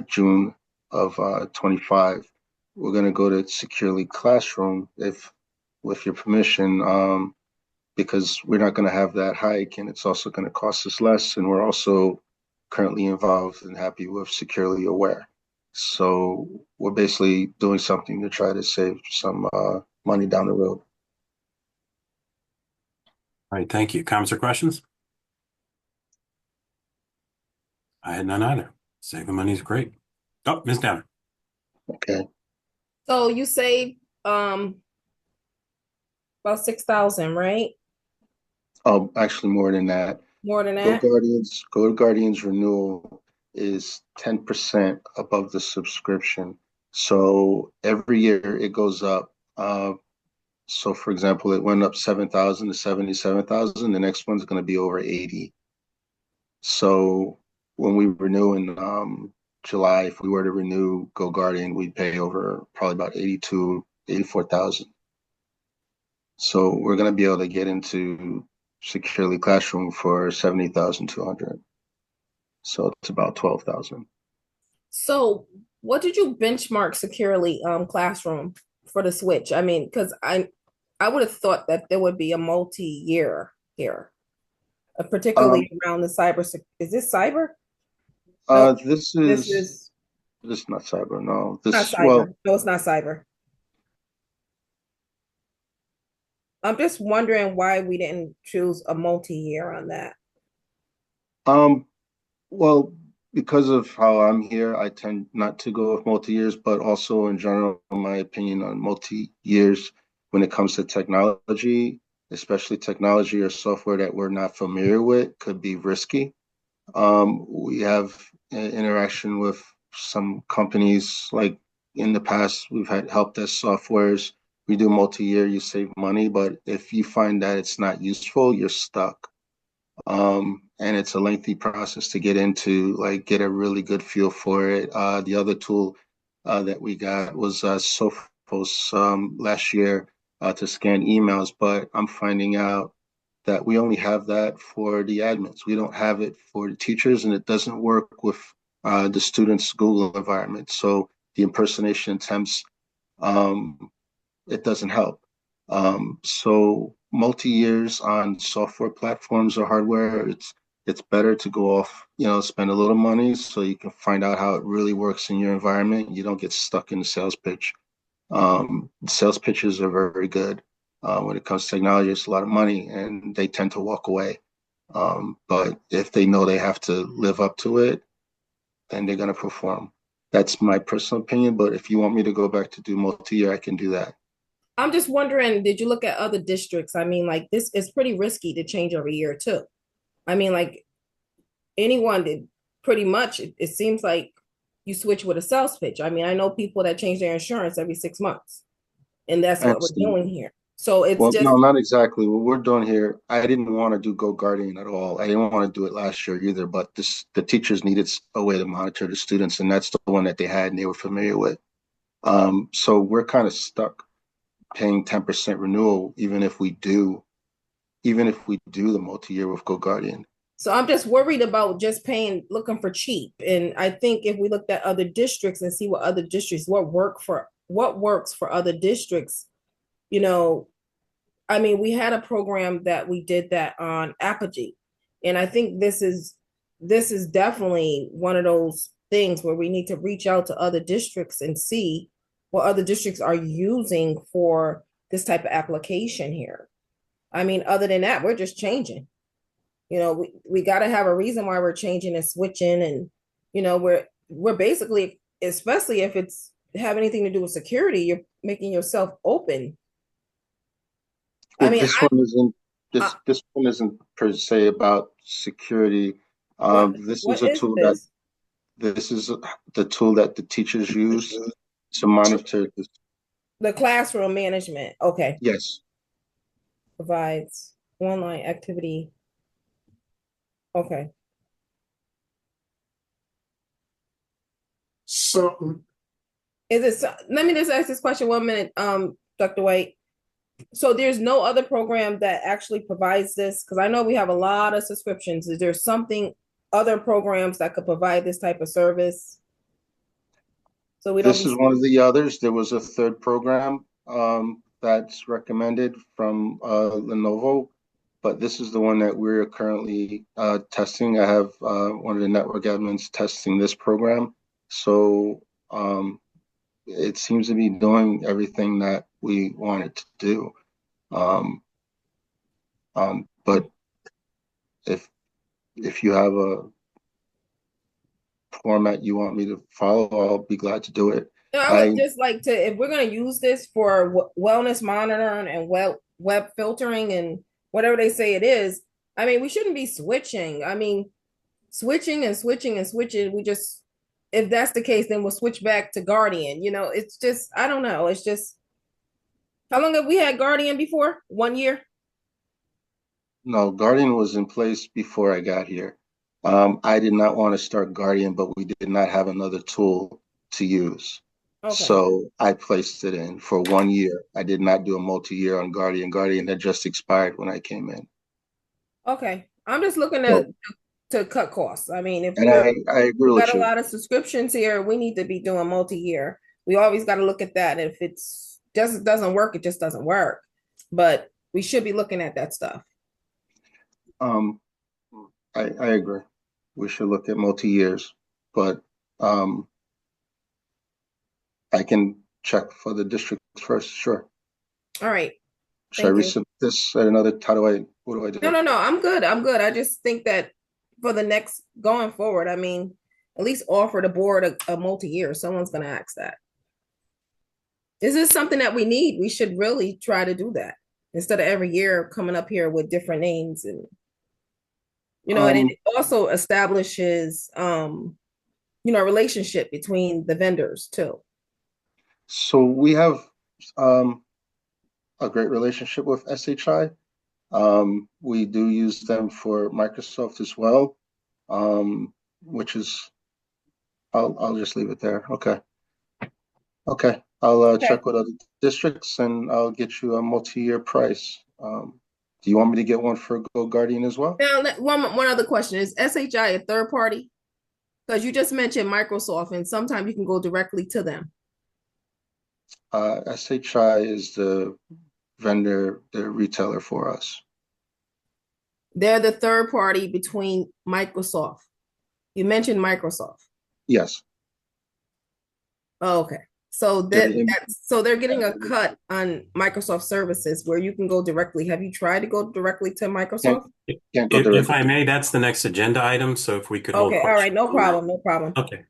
June of 25. We're going to go to Securely Classroom, with your permission, because we're not going to have that hike, and it's also going to cost us less. And we're also currently involved and happy with Securely Aware. So we're basically doing something to try to save some money down the road. All right, thank you. Comments or questions? I had none either. Saving money is great. Oh, Ms. Downer. Okay. So you save Um, about 6,000, right? Oh, actually more than that. More than that? Go Guardians renewal is 10% above the subscription. So every year it goes up. So for example, it went up 7,000 to 77,000. The next one's going to be over 80. So when we renew in July, if we were to renew Go Guardian, we'd pay over probably about 82, 84,000. So we're going to be able to get into Securely Classroom for 70,200. So it's about 12,000. So what did you benchmark securely classroom for the switch? I mean, because I would have thought that there would be a multi-year here, Um, particularly around the cyber. Is this cyber? No, this this is is not cyber. No, not this well, cyber. No, it's not cyber. I'm just wondering why we didn't choose a multi-year on that. um, well, because of how I'm here, I tend not to go with multi-years, but also in general, my opinion on multi-years when it comes to technology, especially technology or software that we're not familiar with, could be risky. We have interaction with some companies like in the past, we've had help desk softwares. We do multi-year, you save money, but if you find that it's not useful, you're stuck. And it's a lengthy process to get into, like get a really good feel for it. The other tool that we got was Sophos last year to scan emails, but I'm finding out that we only have that for the admins. We don't have it for the teachers, and it doesn't work with the students' Google environment. So the impersonation attempts, it doesn't help. So multi-years on software platforms or hardware, it's better to go off, spend a little money so you can find out how it really works in your environment. You don't get stuck in the sales pitch. Sales pitches are very good. When it comes to technology, it's a lot of money and they tend to walk away. But if they know they have to live up to it, then they're going to perform. That's my personal opinion. But if you want me to go back to do multi-year, I can do that. I'm just wondering, did you look at other districts? I mean, like this is pretty risky to change every year too. I mean, like anyone did pretty much, it seems like you switch with a sales pitch. I mean, I know people that change their insurance every 6 months, and that's I what we're understand. doing here. So it's Well, just no, not exactly. What we're doing here, I didn't want to do Go Guardian at all. I didn't want to do it last year either, but the teachers needed a way to monitor the students, and that's the one that they had and they were familiar with. So we're kind of stuck paying 10% renewal, even if we do the multi-year with Go Guardian. so I'm just worried about just paying, looking for cheap. And I think if we looked at other districts and see what other districts, what works for other districts, you know, I mean, we had a program that we did that on Apogee, and I think this is definitely one of those things where we need to reach out to other districts and see what other districts are using for this type of application here. I mean, other than that, we're just changing. We got to have a reason why we're changing and switching, and we're basically, especially if it's have anything to do with security, you're making yourself open. I Well, mean, I, this one isn't per se about security. what This is what a is tool that this? this is the tool that the teachers use to monitor this. The classroom management. Okay. Yes. Provides online activity. Okay. So Is it let me just ask this question 1 minute, Dr. White. So there's no other program that actually provides this? Because I know we have a lot of subscriptions. Is there something other programs that could provide this type of service? So we don't This be is one of the others. There was a third program that's recommended from Lenovo, but this is the one that we're currently testing. I have one of the network admins testing this program. So it seems to be doing everything that we want it to do. Um, but if you have a format you want me to follow, I'll be glad to do it. No, I I would just like to, if we're going to use this for wellness monitoring and web filtering and whatever they say it is, I mean, we shouldn't be switching. I mean, switching and switching and switching. We just, if that's the case, then we'll switch back to Guardian. You know, it's just, I don't know. It's just, how long have we had Guardian before? 1 year? No, Guardian was in place before I got here. I did not want to start Guardian, but we did not have another tool to use. Okay. So I placed it in for 1 year. I did not do a multi-year on Guardian. Guardian had just expired when I came in. Okay. I'm just looking So, to cut costs. I mean, if and I agree got with a you. lot of subscriptions here, we need to be doing multi-year. We always got to look at that. If it's just doesn't work, it just doesn't work. But we should be looking at that stuff. Um, I agree. We should look at multi-years, but I can check for the district first. Sure. All right. Should I Thank you. resubmit this at another? What do I do? No. I'm good. I'm good. I just think that for the next going forward, I mean, at least offer the board a multi-year. Someone's going to ask that. Is this something that we need? We should really try to do that instead of every year coming up here with different names and and it also establishes relationship between the vendors too. So we have a great relationship with SHI. We do use them for Microsoft as well, which is I'll just leave it there. Okay. I'll check with other districts and I'll get you a multi-year price. Do you want me to get one for Go Guardian as well? Now, one other question. Is SHI a third party? Because you just mentioned Microsoft and sometimes you can go directly to them. SHI is the vendor, the retailer for us. They're the third party between Microsoft. You mentioned Microsoft. Yes. Oh, okay. So they're getting a cut on Microsoft services where you can go directly. Have you tried to go directly to Microsoft? Can't go directly. If I may, that's the next agenda item. So if we could hold Okay, all right, no questions on problem, no problem. that. Okay.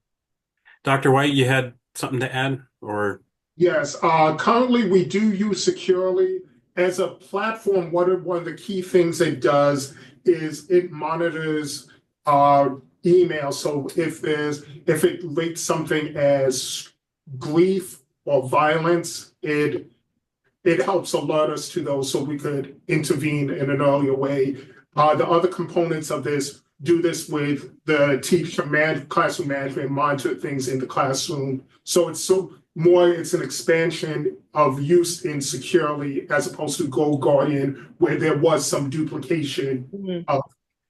Dr. White, you had something to add or? Yes, currently we do use Securely as a platform. One of the key things it does is it monitors email. So if it rates something as grief or violence, it helps alert us to those so we could intervene in an earlier way. The other components of this do this with the teacher classroom management, monitor things in the classroom. So it's an expansion of use in Securely as opposed to Go Guardian, where there was some duplication of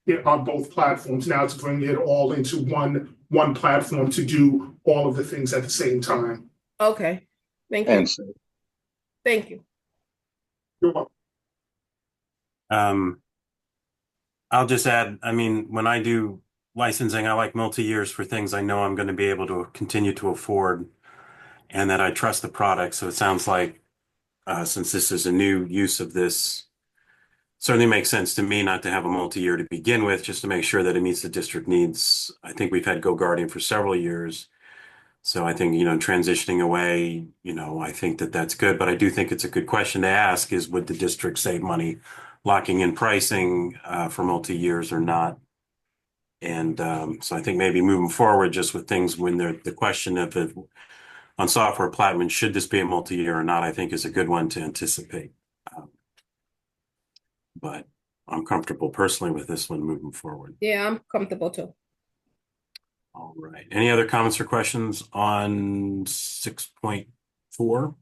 it on both platforms. Now to bring it all into one platform to do all of the things at the same time. Okay, thank you. Thank you. You're welcome. I'll just add, I mean, when I do licensing, I like multi-years for things I know I'm going to be able to continue to afford and that I trust the product. So it sounds like since this is a new use of this, certainly makes sense to me not to have a multi-year to begin with, just to make sure that it meets the district needs. I think we've had Go Guardian for several years. So I think, transitioning away, I think that that's good. But I do think it's a good question to ask is, would the district save money locking in pricing for multi-years or not? And so I think maybe moving forward just with things when the question of it on software platinum, should this be a multi-year or not, I think is a good one to anticipate. But I'm comfortable personally with this one moving forward. Yeah, I'm comfortable too. All right. Any other comments or questions on 6.4?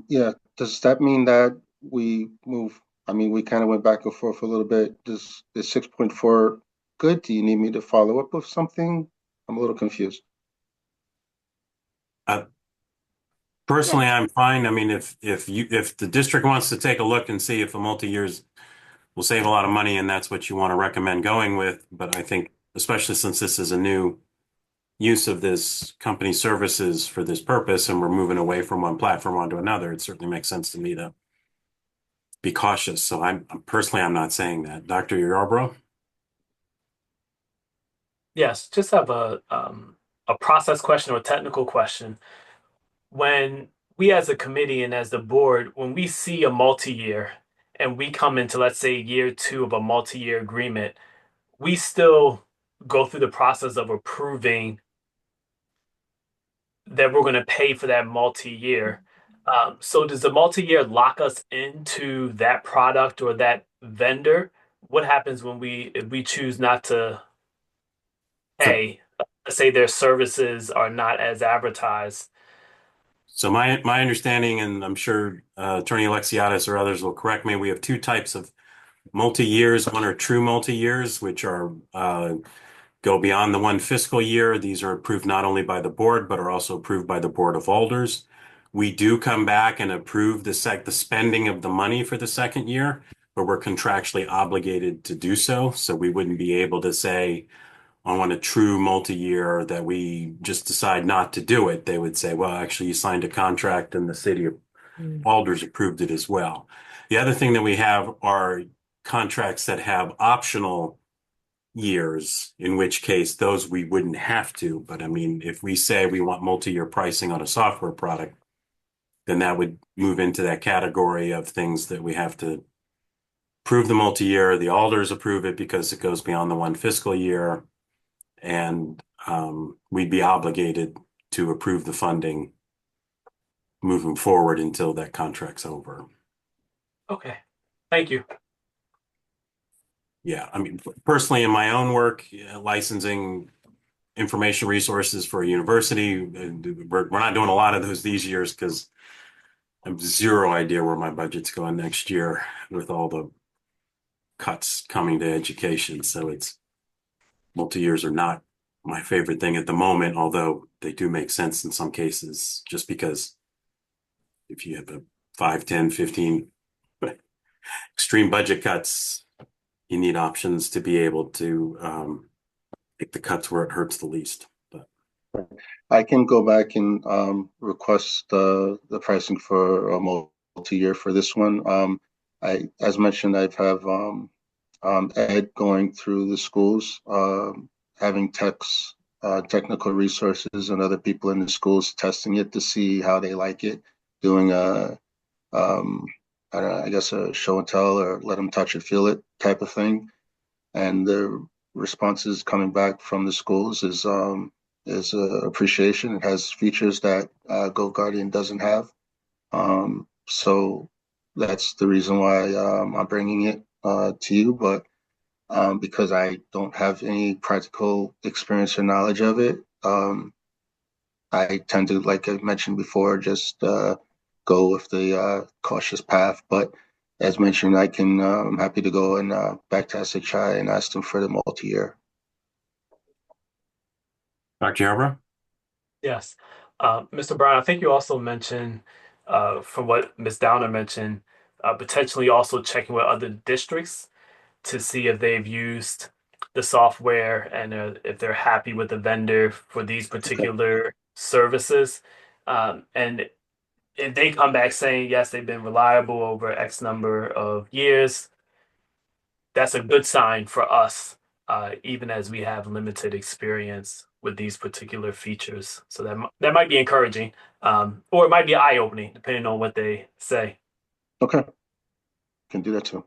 Yeah. Does that mean that we move? I mean, we kind of went back and forth a little bit. Is 6.4 good? Do you need me to follow up with something? I'm a little confused. Personally, I'm fine. I mean, if the district wants to take a look and see if a multi-years will save a lot of money and that's what you want to recommend going with, but I think especially since this is a new use of this company services for this purpose and we're moving away from one platform onto another, it certainly makes sense to me to be cautious. So I'm not saying that. Dr. Yarbrough? Yes, just have a process question or a technical question. when we as a committee and as the board, when we see a multi-year and we come into, let's say, year two of a multi-year agreement, we still go through the process of approving that we're going to pay for that multi-year. So does the multi-year lock us into that product or that vendor? What happens when if we choose not to pay? Let's say their services are not as advertised. So my understanding, and I'm sure Attorney Alexiadis or others will correct me, we have two types of multi-years. One are true multi-years, which are go beyond the one fiscal year. These are approved not only by the board, but are also approved by the Board of Alders. We do come back and approve the spending of the money for the second year, but we're contractually obligated to do so. So we wouldn't be able to say on a true multi-year that we just decide not to do it. They would say, well, actually, you signed a contract and the city of Alders approved it as well. The other thing that we have are contracts that have optional years, in which case those we wouldn't have to. But I mean, if we say we want multi-year pricing on a software product, then that would move into that category of things that we have to approve the multi-year. The Alders approve it because it goes beyond the one fiscal year. And we'd be obligated to approve the funding moving forward until that contract's over. Okay, thank you. Yeah, I mean, personally, in my own work, licensing information resources for a university, we're not doing a lot of those these years because I have zero idea where my budget's going next year with all the cuts coming to education. So it's multi-years are not my favorite thing at the moment, although they do make sense in some cases, just because if you have a 5, 10, 15 extreme budget cuts, you need options to be able to take the cuts where it hurts the least. But I can go back and request the pricing for a multi-year for this one. As mentioned, I've have Ed going through the schools, having technical resources and other people in the schools testing it to see how they like it, doing I don't know, I guess a show and tell or let them touch it, feel it type of thing. And the responses coming back from the schools is appreciation. It has features that Go Guardian doesn't have. So that's the reason why I'm bringing it to you. But because I don't have any practical experience or knowledge of it, I tend to, like I mentioned before, just go with the cautious path. But as mentioned, I'm happy to go and back to SHI and ask them for the multi-year. Dr. Yarbrough? Yes. Mr. Brown, I think you also mentioned, from what Ms. Downer mentioned, potentially also checking with other districts to see if they've used the software and if they're happy with the vendor for these particular services. And if they come back saying, yes, they've been reliable over X number of years, that's a good sign for us, even as we have limited experience with these particular features. So that might be encouraging, or it might be eye-opening, depending on what they say. Okay, can do that too.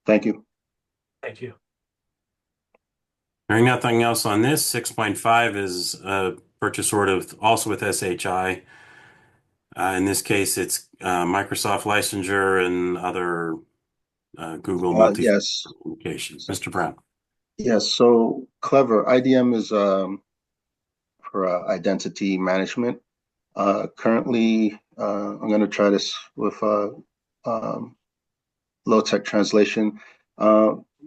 Thank you. Thank you. Hearing nothing else on this, 6.5 is a purchase order also with SHI. In this case, it's Microsoft licensure and other Google Yes. communications. Mr. Brown. Yes, so Clever IDM is for identity management. Currently, I'm going to try this with low-tech translation.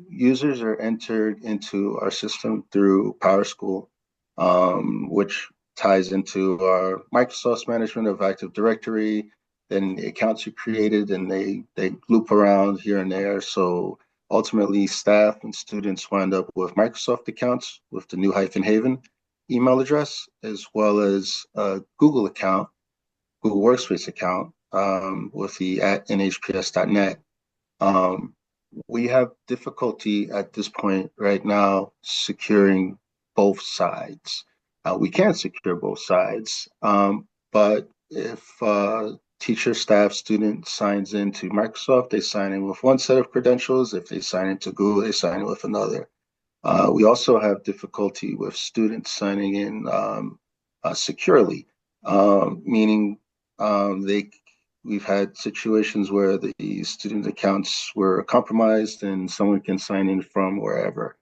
Users are entered into our system through PowerSchool, which ties into our Microsoft management of Active Directory. Then the accounts are created and they loop around here and there. So ultimately, staff and students wind up with Microsoft accounts with the new Haven email address, as well as a Google account, Google Workspace account with the at nhps.net. We have difficulty at this point right now securing both sides. We can secure both sides, but if teacher, staff, student signs into Microsoft, they sign in with one set of credentials. If they sign into Google, they sign in with another. We also have difficulty with students signing in securely, meaning we've had situations where the student accounts were compromised and someone can sign in from wherever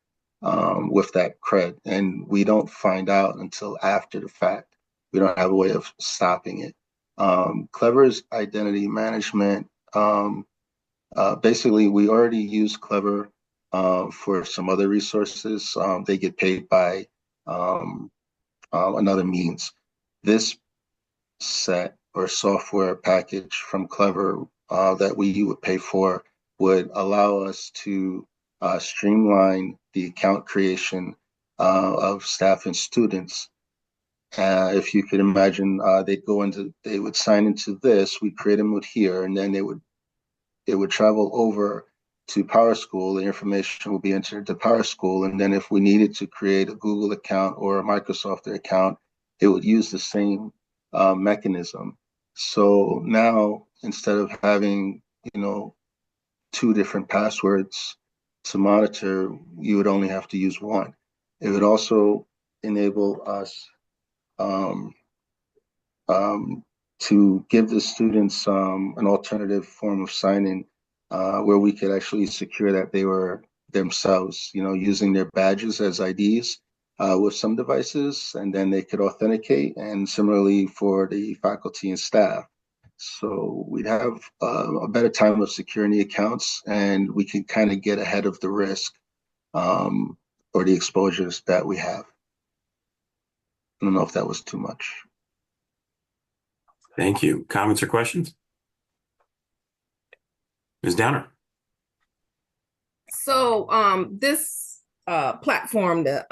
with that cred, and we don't find out until after the fact. We don't have a way of stopping it. Clever's identity management, basically, we already use Clever for some other resources. They get paid by another means. This set or software package from Clever that we would pay for would allow us to streamline the account creation of staff and students. If you could imagine, they would sign into this, we create them with here, and then it would travel over to PowerSchool. The information will be entered to PowerSchool, and then if we needed to create a Google account or a Microsoft account, it would use the same mechanism. So now, instead of having, two different passwords to monitor, you would only have to use one. It would also enable us to give the students an alternative form of signing where we could actually secure that they were themselves, using their badges as IDs with some devices, and then they could authenticate, and similarly for the faculty and staff. So we'd have a better time of securing the accounts, and we can kind of get ahead of the risk or the exposures that we have. I don't know if that was too much. Thank you. Comments or questions? Ms. Downer. So this platform, the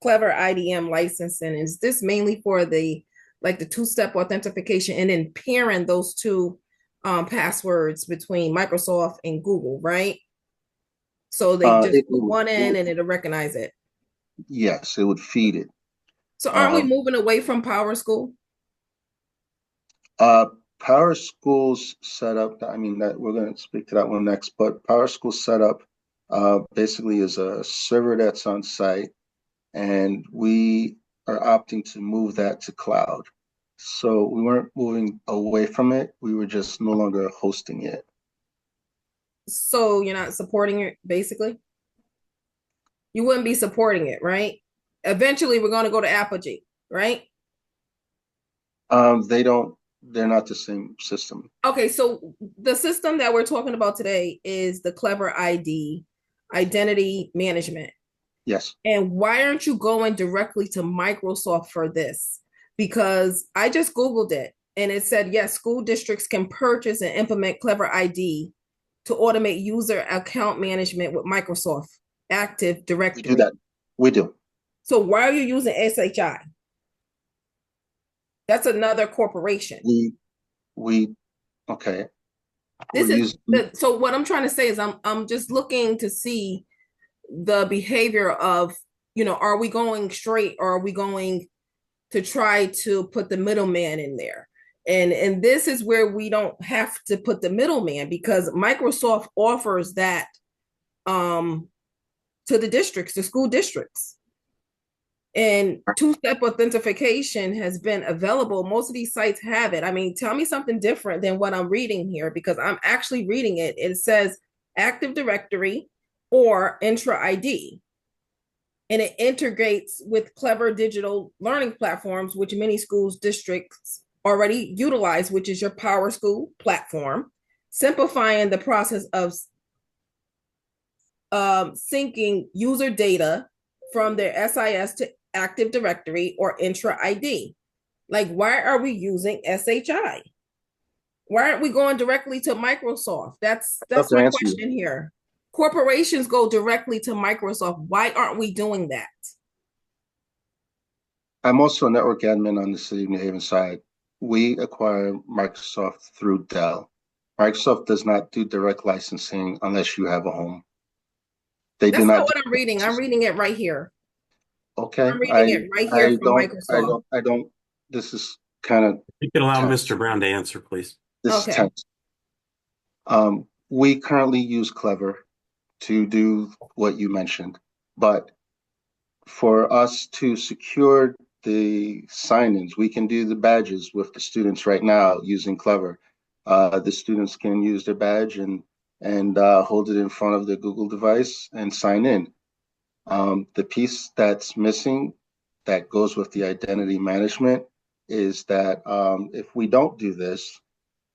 Clever IDM licensing, is this mainly for the two-step authentication and then pairing those two passwords between Microsoft and Google, right? So they just put one in and it'll recognize it. Yes, it would feed it. So aren't we moving away from PowerSchool? PowerSchool's setup, that we're going to speak to that one next, but PowerSchool's setup basically is a server that's on site, and we are opting to move that to cloud. So we weren't moving away from it, we were just no longer hosting it. So you're not supporting it, basically? You wouldn't be supporting it, right? Eventually, we're going to go to Apogee, right? They're not the same system. Okay, so the system that we're talking about today is the Clever ID, identity management. Yes. And why aren't you going directly to Microsoft for this? Because I just Googled it and it said, yes, school districts can purchase and implement Clever ID to automate user account management with Microsoft Active Directory. We do that. We do. So why are you using SHI? That's another corporation. Okay. So what I'm trying to say is I'm just looking to see the behavior of, are we going straight or are we going to try to put the middleman in there? And this is where we don't have to put the middleman, because Microsoft offers that to the districts, the school districts. And two-step authentication has been available. Most of these sites have it. Tell me something different than what I'm reading here, because I'm actually reading it. It says Active Directory or Intra ID. And it integrates with clever digital learning platforms, which many schools districts already utilize, which is your PowerSchool platform, simplifying the process of syncing user data from their SIS to Active Directory or Intra ID. Why are we using SHI? Why aren't we going directly to Microsoft? That's my question here. Corporations go directly to Microsoft. Why aren't we doing that? I'm also a network admin on the City of New Haven side. We acquire Microsoft through Dell. Microsoft does not do direct licensing unless you have a home. That's not what I'm reading. I'm reading it right here. Okay. I'm reading it right here from Microsoft. this is kind of You can allow tense. Mr. Brown to answer, please. This is Okay. tense. We currently use Clever to do what you mentioned, but for us to secure the sign-ins, we can do the badges with the students right now using Clever. The students can use their badge and hold it in front of the Google device and sign in. The piece that's missing that goes with the identity management is that if we don't do this,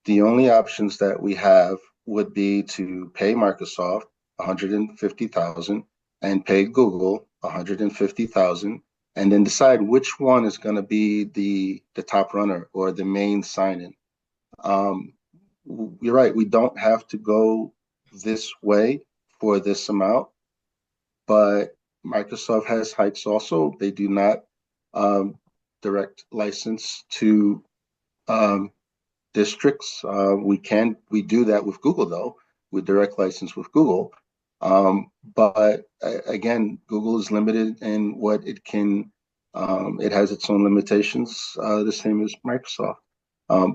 the only options that we have would be to pay Microsoft $150,000 and pay Google $150,000, and then decide which one is going to be the top runner or the main sign-in. You're right, we don't have to go this way for this amount, but Microsoft has hikes also. They do not direct license to districts. We do that with Google though. We direct license with Google. But again, Google is limited in what it can. It has its own limitations, the same as Microsoft.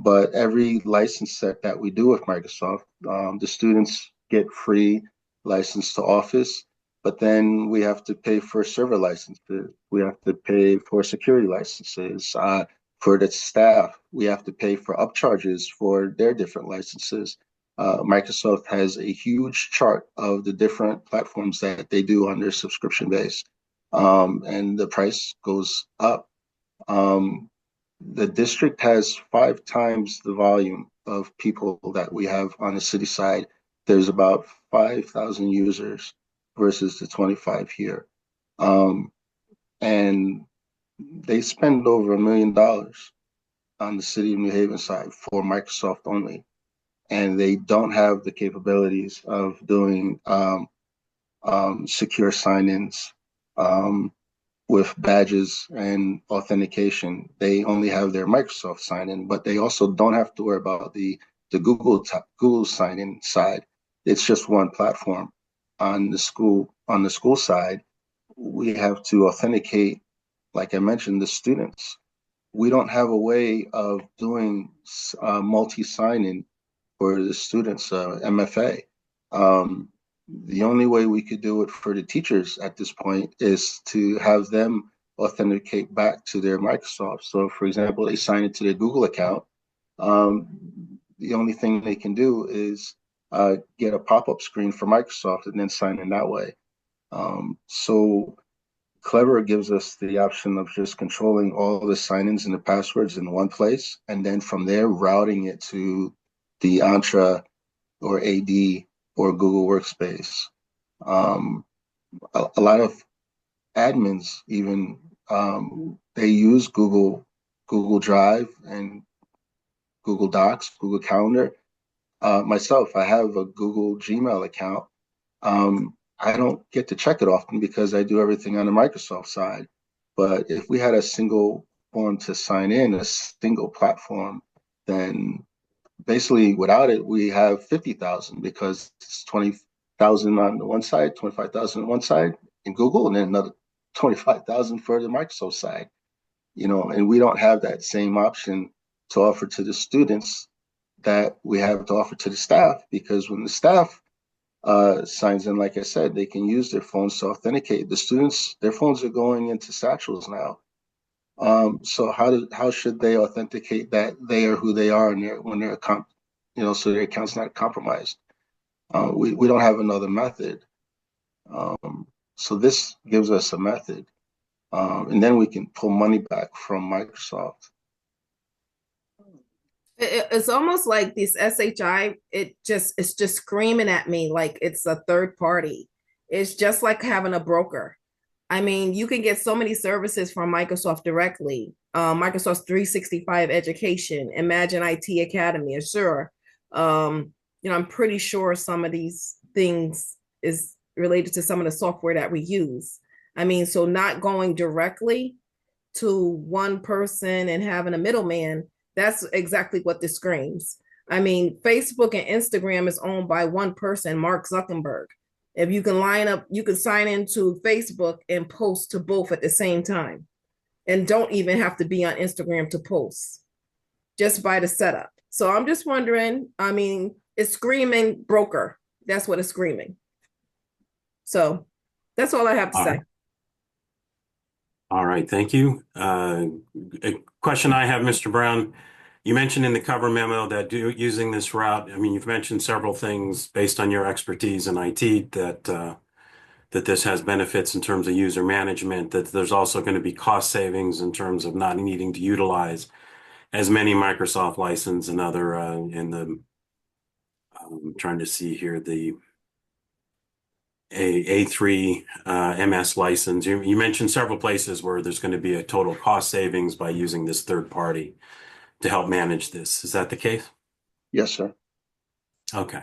But every license set that we do with Microsoft, the students get free license to Office, but then we have to pay for server licenses. We have to pay for security licenses. For the staff, we have to pay for upcharges for their different licenses. Microsoft has a huge chart of the different platforms that they do on their subscription base, and the price goes up. The district has 5 times the volume of people that we have on the city side. There's about 5,000 users versus the 25 here. And they spend over $1 million on the city of New Haven side for Microsoft only. And they don't have the capabilities of doing secure sign-ins with badges and authentication. They only have their Microsoft sign-in, but they also don't have to worry about the Google sign-in side. It's just one platform. On the school side, we have to authenticate, like I mentioned, the students. We don't have a way of doing multi sign-in for the students, MFA. The only way we could do it for the teachers at this point is to have them authenticate back to their Microsoft. So, for example, they sign into their Google account. The only thing they can do is get a pop-up screen for Microsoft and then sign in that way. So Clever gives us the option of just controlling all the sign-ins and the passwords in one place, and then from there routing it to the Entra or AD or Google Workspace. A lot of admins even they use Google Drive and Google Docs, Google Calendar. Myself, I have a Google Gmail account. I don't get to check it often because I do everything on the Microsoft side. But if we had a single form to sign in, a single platform, then basically without it, we have 50,000 because it's 20,000 on the one side, 25,000 on one side in Google, and then another 25,000 for the Microsoft side. And we don't have that same option to offer to the students that we have to offer to the staff, because when the staff signs in, like I said, they can use their phones to authenticate. The students, their phones are going into satchels now. So how should they authenticate that they are who they are when they're so their account's not compromised? We don't have another method. So this gives us a method, and then we can pull money back from Microsoft. It's almost like this SHI, it's just screaming at me like it's a third party. It's just like having a broker. I mean, you can get so many services from Microsoft directly. Microsoft's 365 Education, Imagine IT Academy, Azure. I'm pretty sure some of these things is related to some of the software that we use. I mean, so not going directly to one person and having a middleman, that's exactly what this screams. I mean, Facebook and Instagram is owned by one person, Mark Zuckerberg. If you can line up, you can sign into Facebook and post to both at the same time. and don't even have to be on Instagram to post just by the setup. So I'm just wondering, I mean, it's screaming broker. That's what it's screaming. So that's all I have to All say. right. All right, thank you. A question I have, Mr. Brown, you mentioned in the cover memo that using this route, I mean, you've mentioned several things based on your expertise in IT that this has benefits in terms of user management, that there's also going to be cost savings in terms of not needing to utilize as many Microsoft license and other in the I'm trying to see here the A3 MS license. You mentioned several places where there's going to be a total cost savings by using this third party to help manage this. Is that the case? Yes, sir. Okay.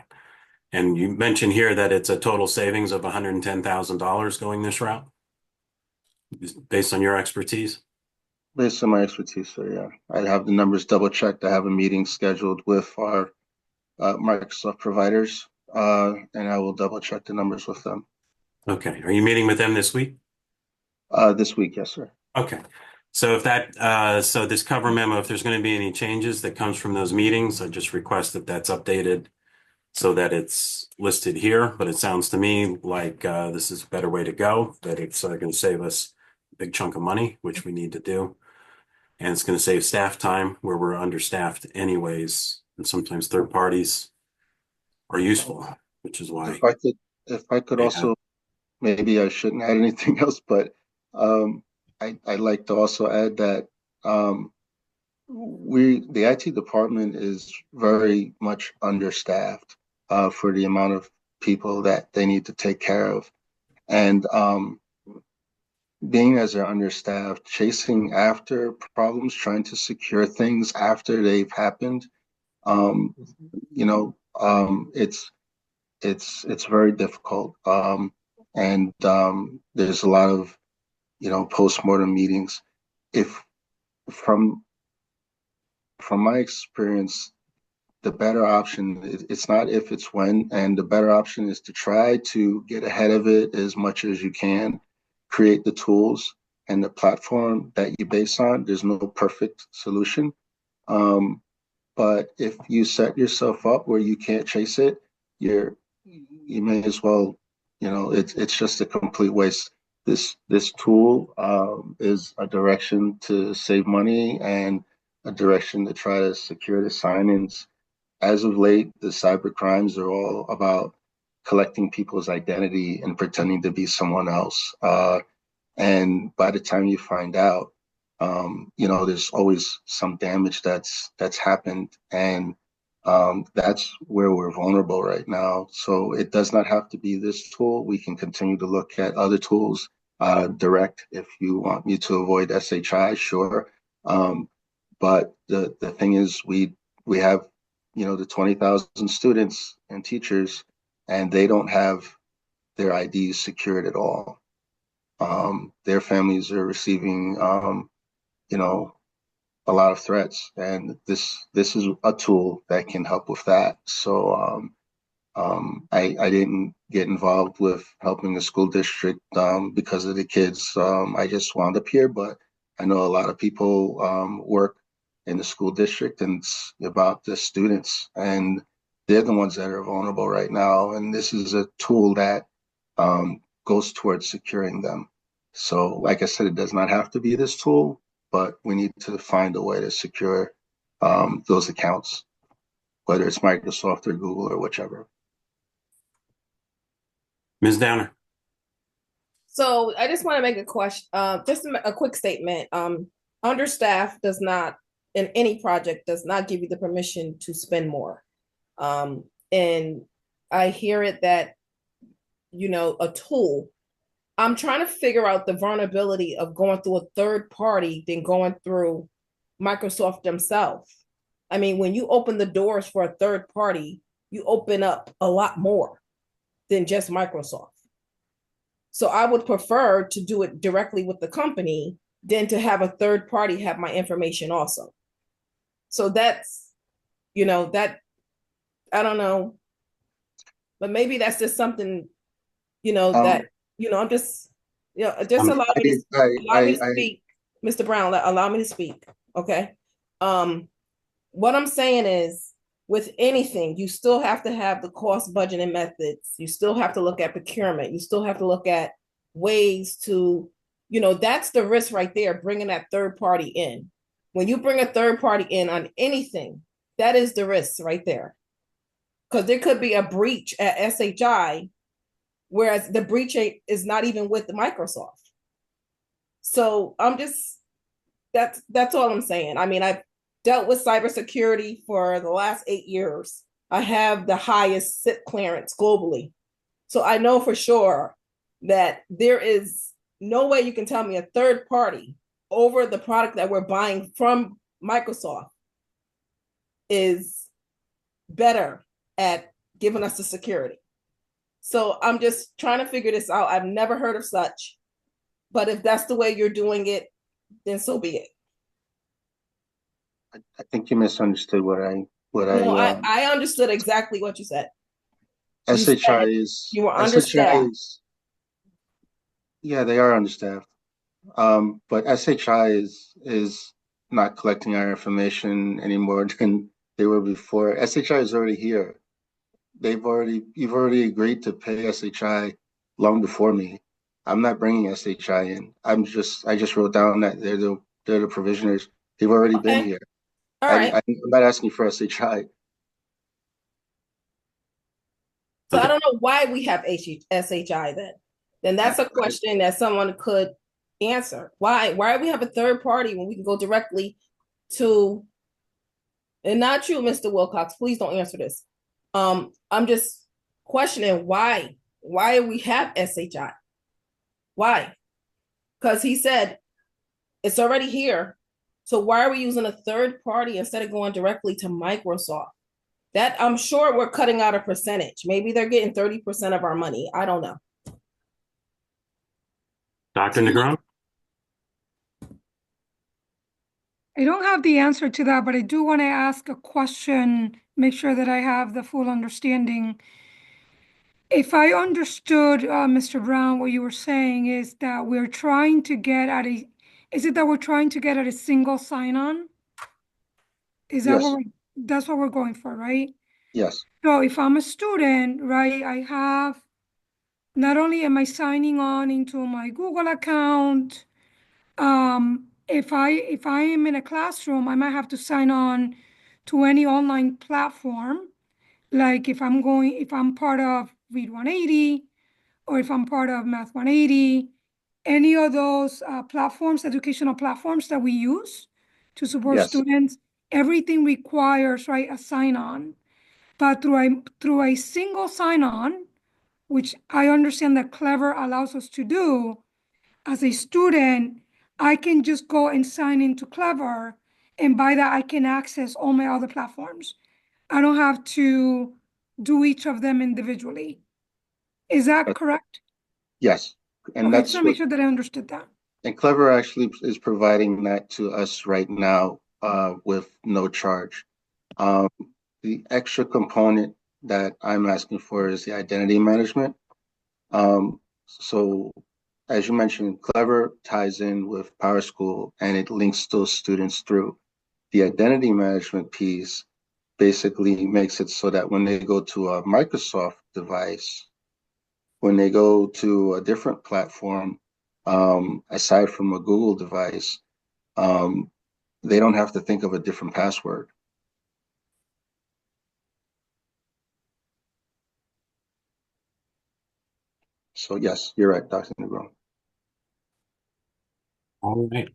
And you mentioned here that it's a total savings of $110,000 going this route, based on your expertise? Based on my expertise, sir, yeah. I'd have the numbers double checked. I have a meeting scheduled with our Microsoft providers, and I will double check the numbers with them. Okay. Are you meeting with them this week? This week, yes, sir. Okay. So if that, so this cover memo, if there's going to be any changes that comes from those meetings, I just request that that's updated so that it's listed here. But it sounds to me like this is a better way to go, that it's going to save us a big chunk of money, which we need to do. And it's going to save staff time where we're understaffed anyways. And sometimes third parties are useful, which is why. If I could also, maybe I shouldn't add anything else, but I'd like to also add that the IT department is very much understaffed for the amount of people that they need to take care of. And being as they're understaffed, chasing after problems, trying to secure things after they've happened, um, it's very difficult. And there's a lot of post-mortem meetings. If from my experience, the better option, it's not if, it's when, and the better option is to try to get ahead of it as much as you can, create the tools and the platform that you base on. There's no perfect solution. But if you set yourself up where you can't chase it, you may as well, it's just a complete waste. This tool is a direction to save money and a direction to try to secure the sign-ins. As of late, the cyber crimes are all about collecting people's identity and pretending to be someone else. And by the time you find out, there's always some damage that's happened, and that's where we're vulnerable right now. So it does not have to be this tool. We can continue to look at other tools, direct if you want me to avoid SHI, sure. But the thing is, we have the 20,000 students and teachers, and they don't have their IDs secured at all. Their families are receiving, a lot of threats, and this is a tool that can help with that. So I didn't get involved with helping the school district because of the kids. I just wound up here, but I know a lot of people work in the school district, and it's about the students, and they're the ones that are vulnerable right now. And this is a tool that goes towards securing them. So, like I said, it does not have to be this tool, but we need to find a way to secure those accounts, whether it's Microsoft or Google or whichever. Ms. Downer. So I just want to make a question, just a quick statement. Understaffed does not, in any project, does not give you the permission to spend more. And I hear it that, a tool. I'm trying to figure out the vulnerability of going through a third party than going through Microsoft themselves. I mean, when you open the doors for a third party, you open up a lot more than just Microsoft. So I would prefer to do it directly with the company than to have a third party have my information also. So that's, that, I don't know, but maybe that's just something, that, I'm just, just allow me to speak. Mr. Brown, allow me to speak, okay? What I'm saying is, with anything, you still have to have the cost budgeting methods. You still have to look at procurement. You still have to look at ways to, that's the risk right there, bringing that third party in. When you bring a third party in on anything, that is the risk right there. Because there could be a breach at SHI, whereas the breach is not even with Microsoft. So that's all I'm saying. I mean, I've dealt with cybersecurity for the last 8 years. I have the highest SIP clearance globally. So I know for sure that there is no way you can tell me a third party over the product that we're buying from Microsoft is better at giving us the security. So I'm just trying to figure this out. I've never heard of such, but if that's the way you're doing it, then so be it. I think you misunderstood No, I understood exactly what you said. SHI is You were SHI understaffed. is, yeah, they are understaffed. But SHI is not collecting our information any more than they were before. SHI is already here. You've already agreed to pay SHI long before me. I'm not bringing SHI in. I just wrote down that they're the provisioners. They've already been here. All right. I'm not asking for SHI. So I don't know why we have SHI then. Then that's a question that someone could answer. Why do we have a third party when we can go directly to, and not you, Mr. Wilcox, please don't answer this. I'm just questioning why we have SHI. Why? Because he said it's already here. So why are we using a third party instead of going directly to Microsoft? That I'm sure we're cutting out a percentage. Maybe they're getting 30% of our money. I don't know. Dr. Negron? I don't have the answer to that, but I do want to ask a question, make sure that I have the full understanding. If I understood, Mr. Brown, what you were saying is that we're trying to get at is it that we're trying to get at a single sign-on? Is that Yes. that's what we're going for, right? Yes. So if I'm a student, right, I have, not only am I signing on into my Google account, if I am in a classroom, I might have to sign on to any online platform. Like if I'm part of Read 180, or if I'm part of Math 180, any of those platforms, educational platforms that we use to support Yes. students, everything requires, right, a sign-on. But through a single sign-on, which I understand that Clever allows us to do, as a student, I can just go and sign into Clever, and by that I can access all my other platforms. I don't have to do each of them individually. Is that correct? Yes. And Okay, that's just to make sure that I understood that. And Clever actually is providing that to us right now with no charge. The extra component that I'm asking for is the identity management. So as you mentioned, Clever ties in with PowerSchool and it links those students through. The identity management piece basically makes it so that when they go to a Microsoft device, when they go to a different platform, aside from a Google device, they don't have to think of a different password. So yes, you're right, Dr. Negron. All right.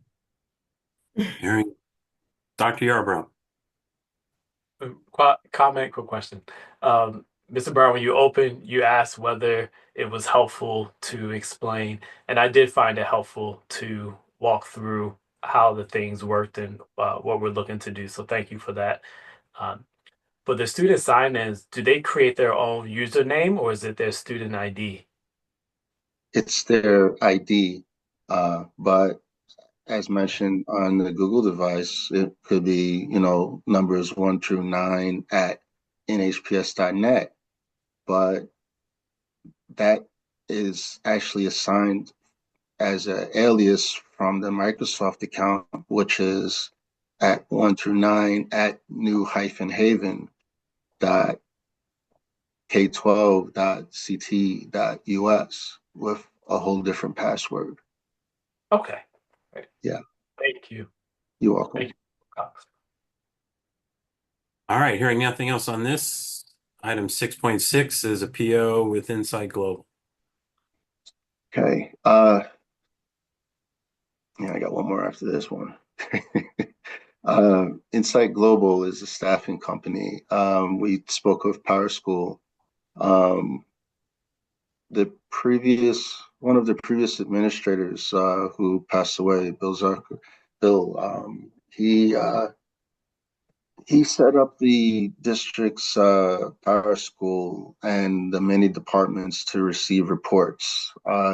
Hearing Dr. Yarbrough. Comment, quick question. Mr. Brown, when you opened, you asked whether it was helpful to explain, and I did find it helpful to walk through how the things worked and what we're looking to do. So thank you for that. For the student sign-ins, do they create their own username or is it their student ID? It's their ID, but as mentioned on the Google device, it could be, numbers 1 through 9 at nhps.net, but that is actually assigned as an alias from the Microsoft account, which is at 1 through 9 at new-haven dot k12.ct.us with a whole different password. Okay. Great. Yeah, Thank you. you're welcome. Thank you, Cox. All right, hearing nothing else on this, item 6.6 is a PO with Insight Global. Okay. Yeah, I got one more after this one. Insight Global is a staffing company. We spoke of Power School. One of the previous administrators who passed away, Bill, he set up the district's power school and the many departments to receive reports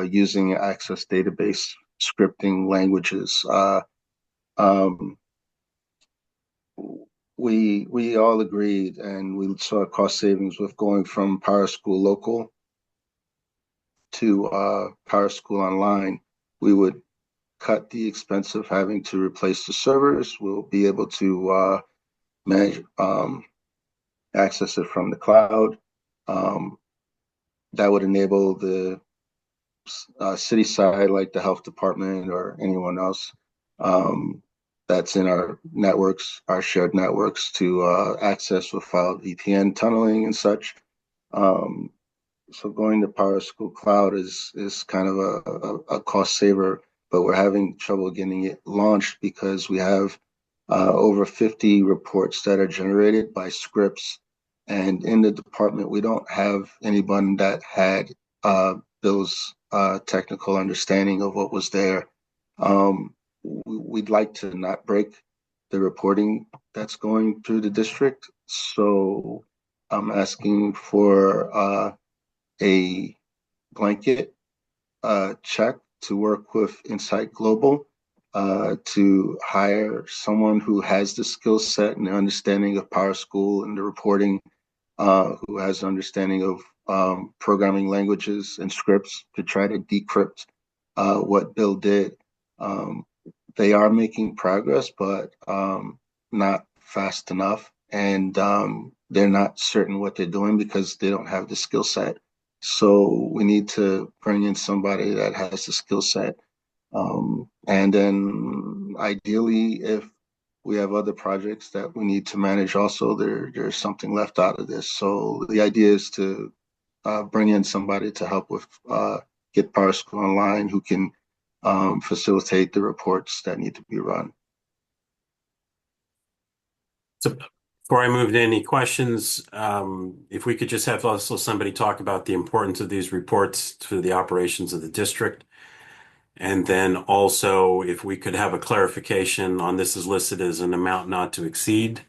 using Access database scripting languages. Um, we all agreed, and we saw cost savings with going from Power School Local to Power School Online. We would cut the expense of having to replace the servers. We'll be able to manage, access it from the cloud. That would enable the city side, like the health department or anyone else that's in our networks, our shared networks, to access without VPN tunneling and such. So going to Power School Cloud is kind of a cost saver, but we're having trouble getting it launched because we have over 50 reports that are generated by scripts. And in the department, we don't have anyone that had Bill's technical understanding of what was there. We'd like to not break the reporting that's going through the district. So I'm asking for a blanket check to work with Insight Global to hire someone who has the skill set and the understanding of Power School and the reporting, who has an understanding of programming languages and scripts to try to decrypt what Bill did. They are making progress, but not fast enough. And they're not certain what they're doing because they don't have the skill set. So we need to bring in somebody that has the skill set. And then ideally, if we have other projects that we need to manage also, there's something left out of this. So the idea is to bring in somebody to help with get Power School Online who can facilitate the reports that need to be run. So before I move to any questions, if we could just have also somebody talk about the importance of these reports to the operations of the district. And then also if we could have a clarification on this is listed as an amount not to exceed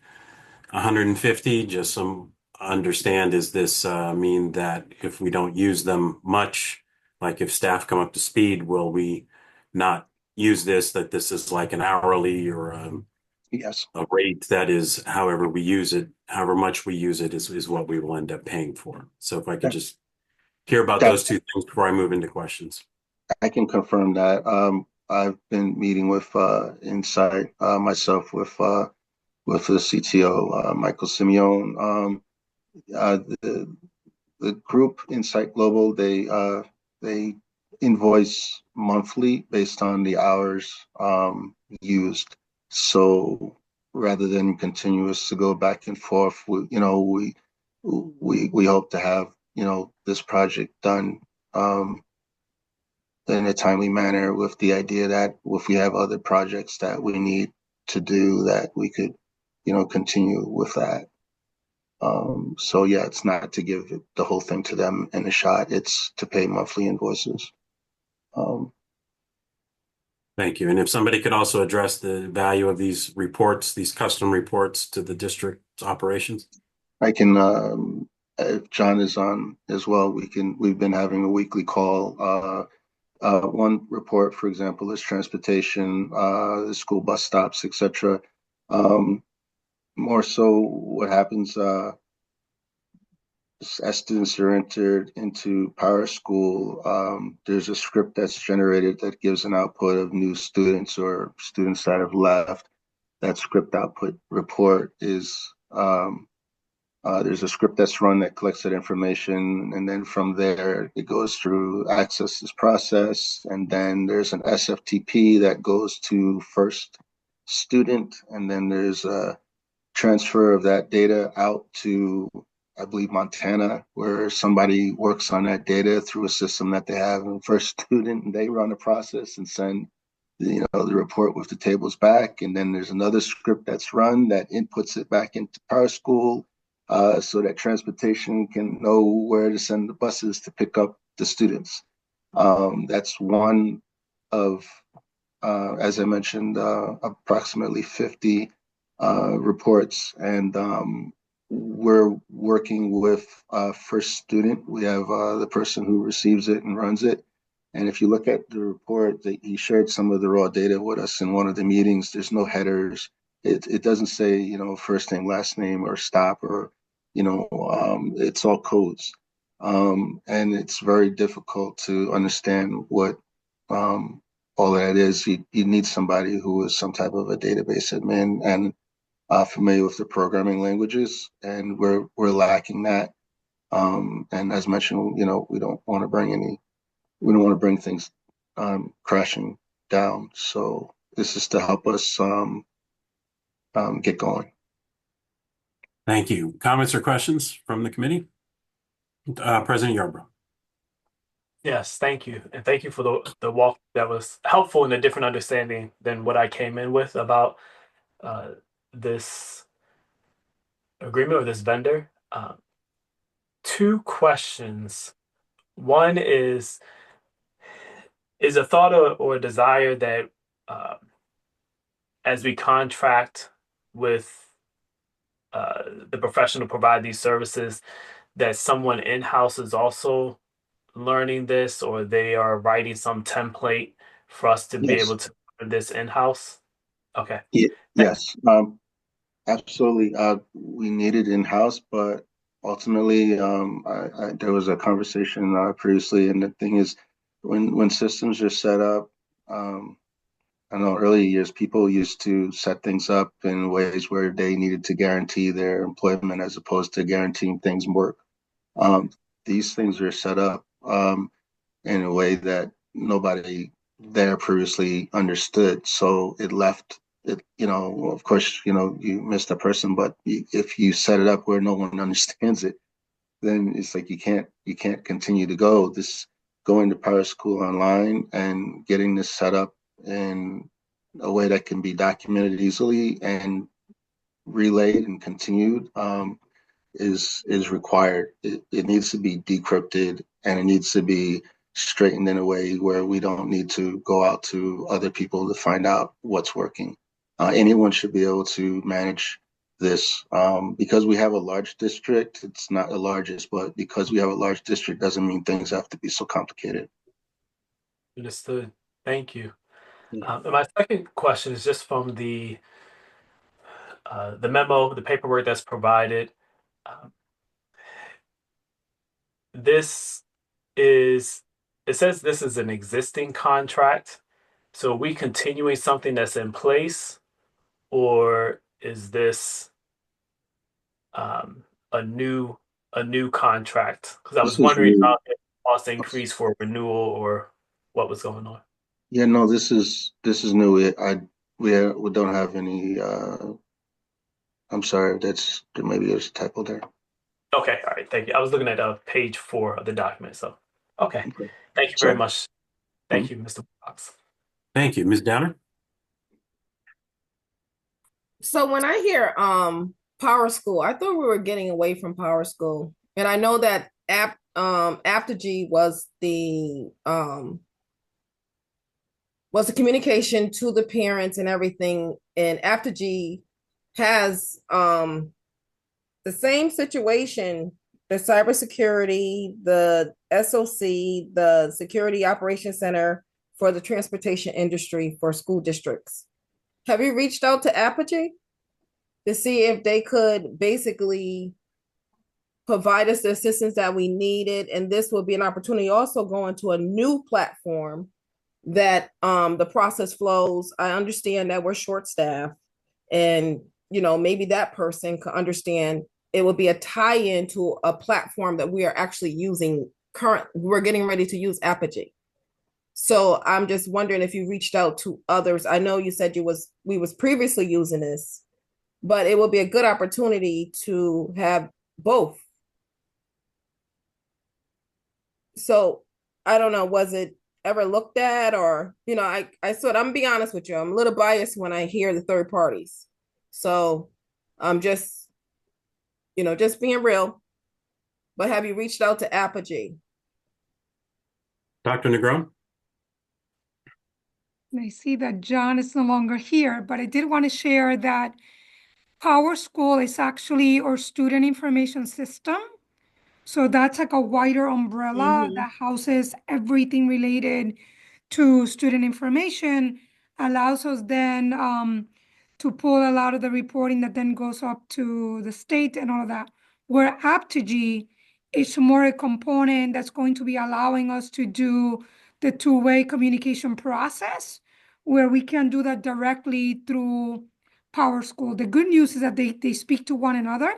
150, just some understand, is this mean that if we don't use them much, like if staff come up to speed, will we not use this, that this is like an hourly or Yes. a rate that is however we use it, however much we use it is what we will end up paying for. So if I could just hear about those two things before I move into questions. I can confirm that. I've been meeting with Insight, myself with the CTO, Michael Simeone. The group Insight Global, they invoice monthly based on the hours used. So rather than continuous to go back and forth, we hope to have this project done in a timely manner, with the idea that if we have other projects that we need to do, that we could continue with that. So yeah, it's not to give the whole thing to them in a shot. It's to pay monthly invoices. Thank you. And if somebody could also address the value of these reports, these custom reports to the district's operations. I can, if John is on as well, we've been having a weekly call. One report, for example, is transportation, the school bus stops, etc. More so what happens, as students are entered into Power School, there's a script that's generated that gives an output of new students or students that have left. That script output report is there's a script that's run that collects that information, and then from there it goes through access this process, and then there's an SFTP that goes to first student, and then there's a transfer of that data out to, I believe, Montana, where somebody works on that data through a system that they have in first student, and they run the process and send the report with the tables back. And then there's another script that's run that inputs it back into Power School, so that transportation can know where to send the buses to pick up the students. That's one of, as I mentioned, approximately 50 reports, and we're working with first student. We have the person who receives it and runs it. And if you look at the report, that he shared some of the raw data with us in one of the meetings. There's no headers. It doesn't say, first name, last name, or stop, or, it's all codes. And it's very difficult to understand what all that is. You need somebody who is some type of a database admin and familiar with the programming languages, and we're lacking that. And as mentioned, we don't want to bring things crashing down. So this is to help us get going. Thank you. Comments or questions from the committee? President Yarbrough. Yes, thank you. And thank you for the walk that was helpful and a different understanding than what I came in with about this agreement with this vendor. Two questions. One is a thought or a desire that as we contract with the professional to provide these services, that someone in-house is also learning this, or they are writing some template for us to be Yes. able to learn this in-house? Okay. Yes. Absolutely. We need it in-house, but ultimately, there was a conversation previously, and the thing is, when systems are set up, I know earlier years people used to set things up in ways where they needed to guarantee their employment as opposed to guaranteeing things work. These things are set up in a way that nobody there previously understood. So it left it, of course, you missed a person, but if you set it up where no one understands it, then it's like you can't continue to go. This going to Power School online and getting this set up in a way that can be documented easily and relayed and continued is required. It needs to be decrypted, and it needs to be straightened in a way where we don't need to go out to other people to find out what's working. Anyone should be able to manage this. Because we have a large district, it's not the largest, but because we have a large district doesn't mean things have to be so complicated. Understood. Thank you. Yeah. And my second question is just from the memo, the paperwork that's provided. Um, this is, it says this is an existing contract. So are we continuing something that's in place, or is this a new contract? Because I This was is wondering new. how the cost increase for renewal or what was going on. Yeah, no, this is new. We don't have any. I'm sorry, maybe there's a typo there. Okay, all right, thank you. I was looking at page 4 of the document, so okay. Okay. Thank you very Sorry. much. Thank you, Mr. Fox. Thank you. Ms. Downer? So when I hear Power School, I thought we were getting away from Power School. And I know that Apogee was the communication to the parents and everything. And Apogee has the same situation, the cybersecurity, the SOC, the Security Operations Center for the transportation industry for school districts. Have you reached out to Apogee to see if they could basically provide us the assistance that we needed. And this will be an opportunity also going to a new platform that the process flows. I understand that we're short staffed, and maybe that person could understand it will be a tie-in to a platform that we are actually using we're getting ready to use Apogee. So I'm just wondering if you reached out to others. I know you said we was previously using this, but it will be a good opportunity to have both. So I don't know, was it ever looked at, or I'm be honest with you, I'm a little biased when I hear the third parties. So I'm just being real. But have you reached out to Apogee? Dr. Negron? I see that John is no longer here, but I did want to share that Power School is actually our student information system. So that's like a wider umbrella that houses everything related to student information, allows us then to pull a lot of the reporting that then goes up to the state and all of that. Where Apogee is more a component that's going to be allowing us to do the two-way communication process, where we can do that directly through Power School. The good news is that they speak to one another,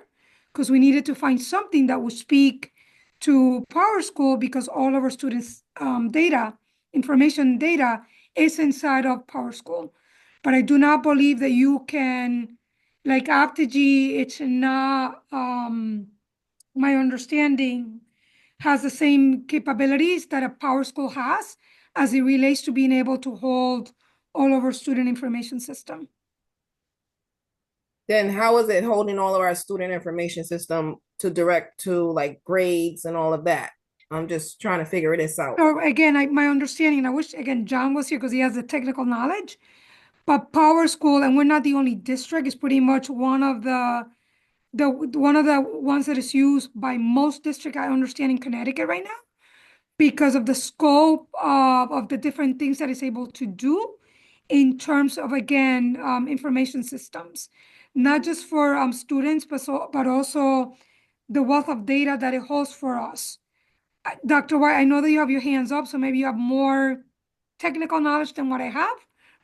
because we needed to find something that would speak to Power School, because all of our students' information data is inside of Power School. But I do not believe that you can, like Apogee, it's not, my understanding, has the same capabilities that a Power School has as it relates to being able to hold all of our student information system. Then how is it holding all of our student information system to direct to like grades and all of that? I'm just trying to figure this out. So again, my understanding, I wish again John was here because he has the technical knowledge, but Power School, and we're not the only district, is pretty much one of the ones that is used by most districts, I understand, in Connecticut right now, because of the scope of the different things that it's able to do in terms of, again, information systems, not just for students, but also the wealth of data that it holds for us. Dr. White, I know that you have your hands up, so maybe you have more technical knowledge than what I have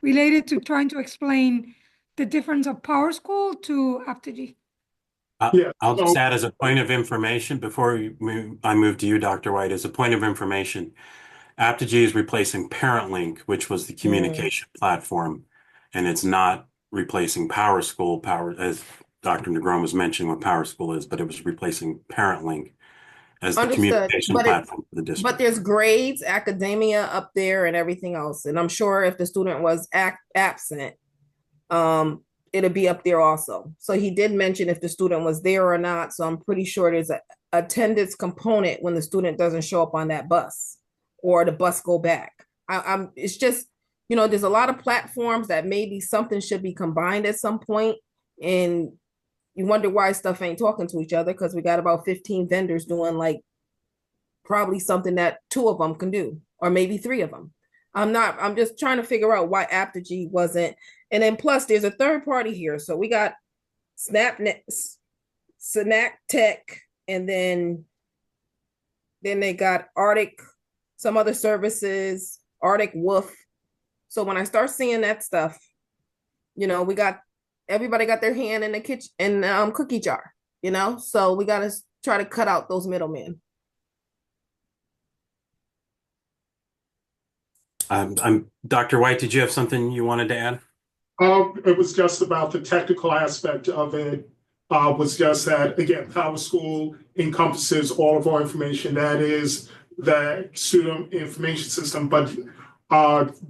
related to trying to explain the difference of Power School to Apogee. I'll just add as a point of information before I move to you, Dr. White, as a point of information. Apogee is replacing ParentLink, which was the communication platform, and it's not replacing Power School, as Dr. Negron was mentioning what Power School is, but it was replacing ParentLink as the communication platform for the district. But there's grades, academia up there, and everything else. And I'm sure if the student was absent, it'll be up there also. So he did mention if the student was there or not. So I'm pretty sure there's an attendance component when the student doesn't show up on that bus or the bus go back. It's just, there's a lot of platforms that maybe something should be combined at some point, and you wonder why stuff ain't talking to each other, because we got about 15 vendors doing like probably something that 2 of them can do, or maybe 3 of them. I'm just trying to figure out why Apogee wasn't. And then plus there's a third party here. So we got SnapNet, Snack Tech, and then they got Arctic, some other services, Arctic Wolf. So when I start seeing that stuff, everybody got their hand in the kitchen and cookie jar, so we got to try to cut out those middlemen. Dr. White, did you have something you wanted to add? It was just about the technical aspect of it. Was just that, again, Power School encompasses all of our information. That is the student information system, but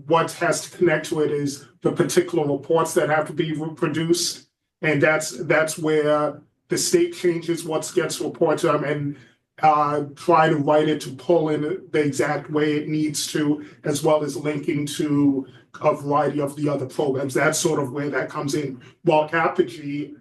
what has to connect to it is the particular reports that have to be produced. And that's where the state changes what gets reported to them and try to write it to pull in the exact way it needs to, as well as linking to a variety of the other programs. That's sort of where that comes in. While Apogee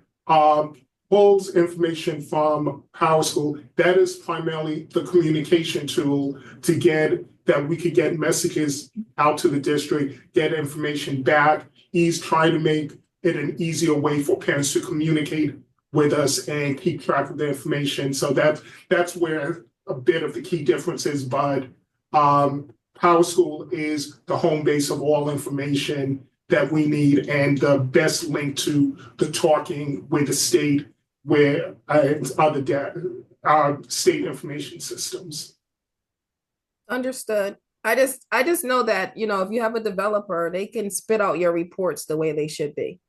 pulls information from Power School, that is primarily the communication tool to get that we could get messages out to the district, get information back. He's trying to make it an easier way for parents to communicate with us and keep track of the information. So that's where a bit of the key difference is. But Power School is the home base of all information that we need and the best link to the talking with the state, where other state information systems. Understood. I just know that, if you have a developer, they can spit out your reports the way they should be.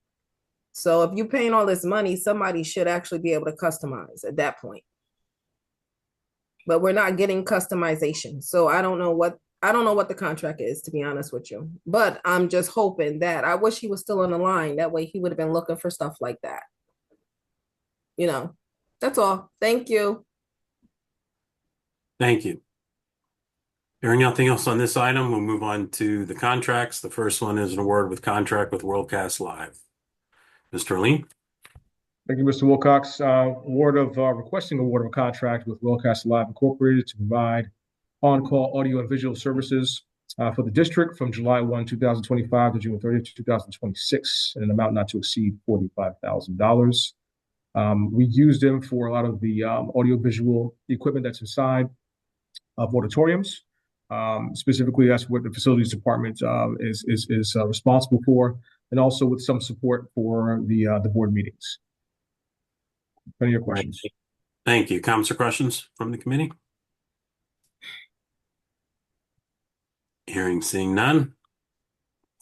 So if you're paying all this money, somebody should actually be able to customize at that point. But we're not getting customization. So I don't know what the contract is, to be honest with you. But I'm just hoping that I wish he was still on the line. That way he would have been looking for stuff like that. That's all. Thank you. Thank you. Hearing nothing else on this item, we'll move on to the contracts. The first one is an award with contract with Worldcast Live. Mr. Aline? Thank you, Mr. Wilcox. Requesting award of a contract with Worldcast Live Incorporated to provide on-call audio and visual services for the district from July 1, 2025 to June 30th, 2026, in an amount not to exceed $45,000. We used them for a lot of the audio-visual equipment that's inside of auditoriums. Specifically, that's what the facilities department is responsible for, and also with some support for the board meetings. Any of your questions? Thank you. Comments or questions from the committee? Seeing none.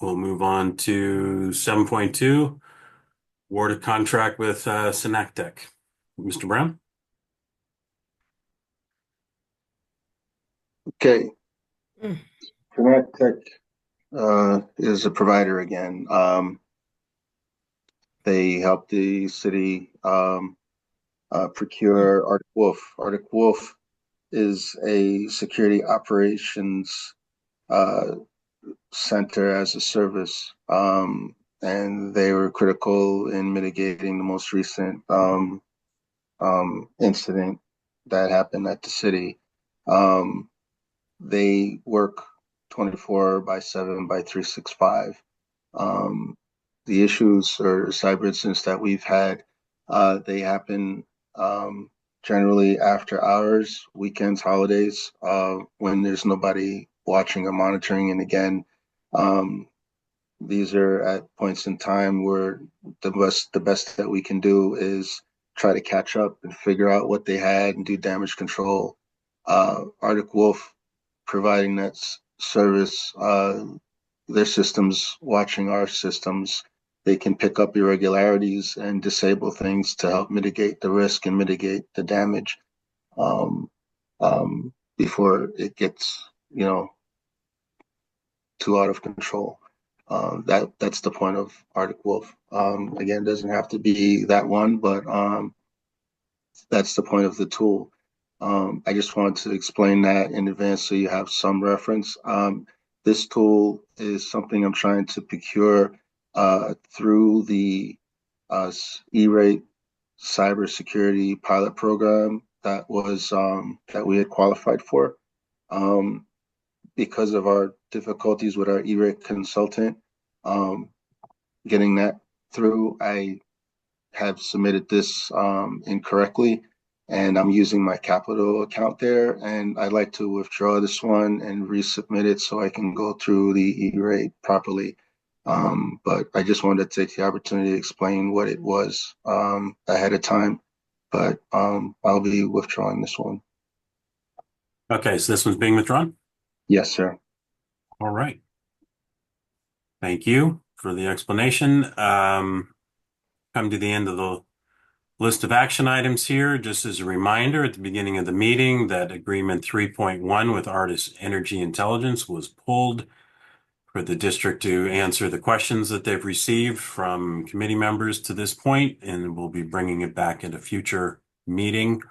We'll move on to 7.2, award of contract with Synactech. Mr. Brown? Okay. Synactech is a provider again. They help the city procure Arctic Wolf. Arctic Wolf is a security operations center as a service, and they were critical in mitigating the most recent incident that happened at the city. They work 24/7 by 365. The issues or cyber incidents that we've had, they happen generally after hours, weekends, holidays, when there's nobody watching or monitoring. And again, these are at points in time where the best that we can do is try to catch up and figure out what they had and do damage control. Arctic Wolf providing that service, their systems watching our systems, they can pick up irregularities and disable things to help mitigate the risk and mitigate the damage before it gets, too out of control. That's the point of Arctic Wolf. Again, it doesn't have to be that one, but that's the point of the tool. I just wanted to explain that in advance so you have some reference. This tool is something I'm trying to procure through the E-Rate cybersecurity pilot program that we had qualified for. Because of our difficulties with our E-Rate consultant, getting that through, I have submitted this incorrectly, and I'm using my capital account there, and I'd like to withdraw this one and resubmit it so I can go through the E-Rate properly. But I just wanted to take the opportunity to explain what it was ahead of time, but I'll be withdrawing this one. Okay, so this one's being withdrawn? Yes, sir. All right. Thank you for the explanation. Come to the end of the list of action items here. Just as a reminder at the beginning of the meeting that agreement 3.1 with Artis Energy Intelligence was pulled for the district to answer the questions that they've received from committee members to this point, and we'll be bringing it back at a future meeting.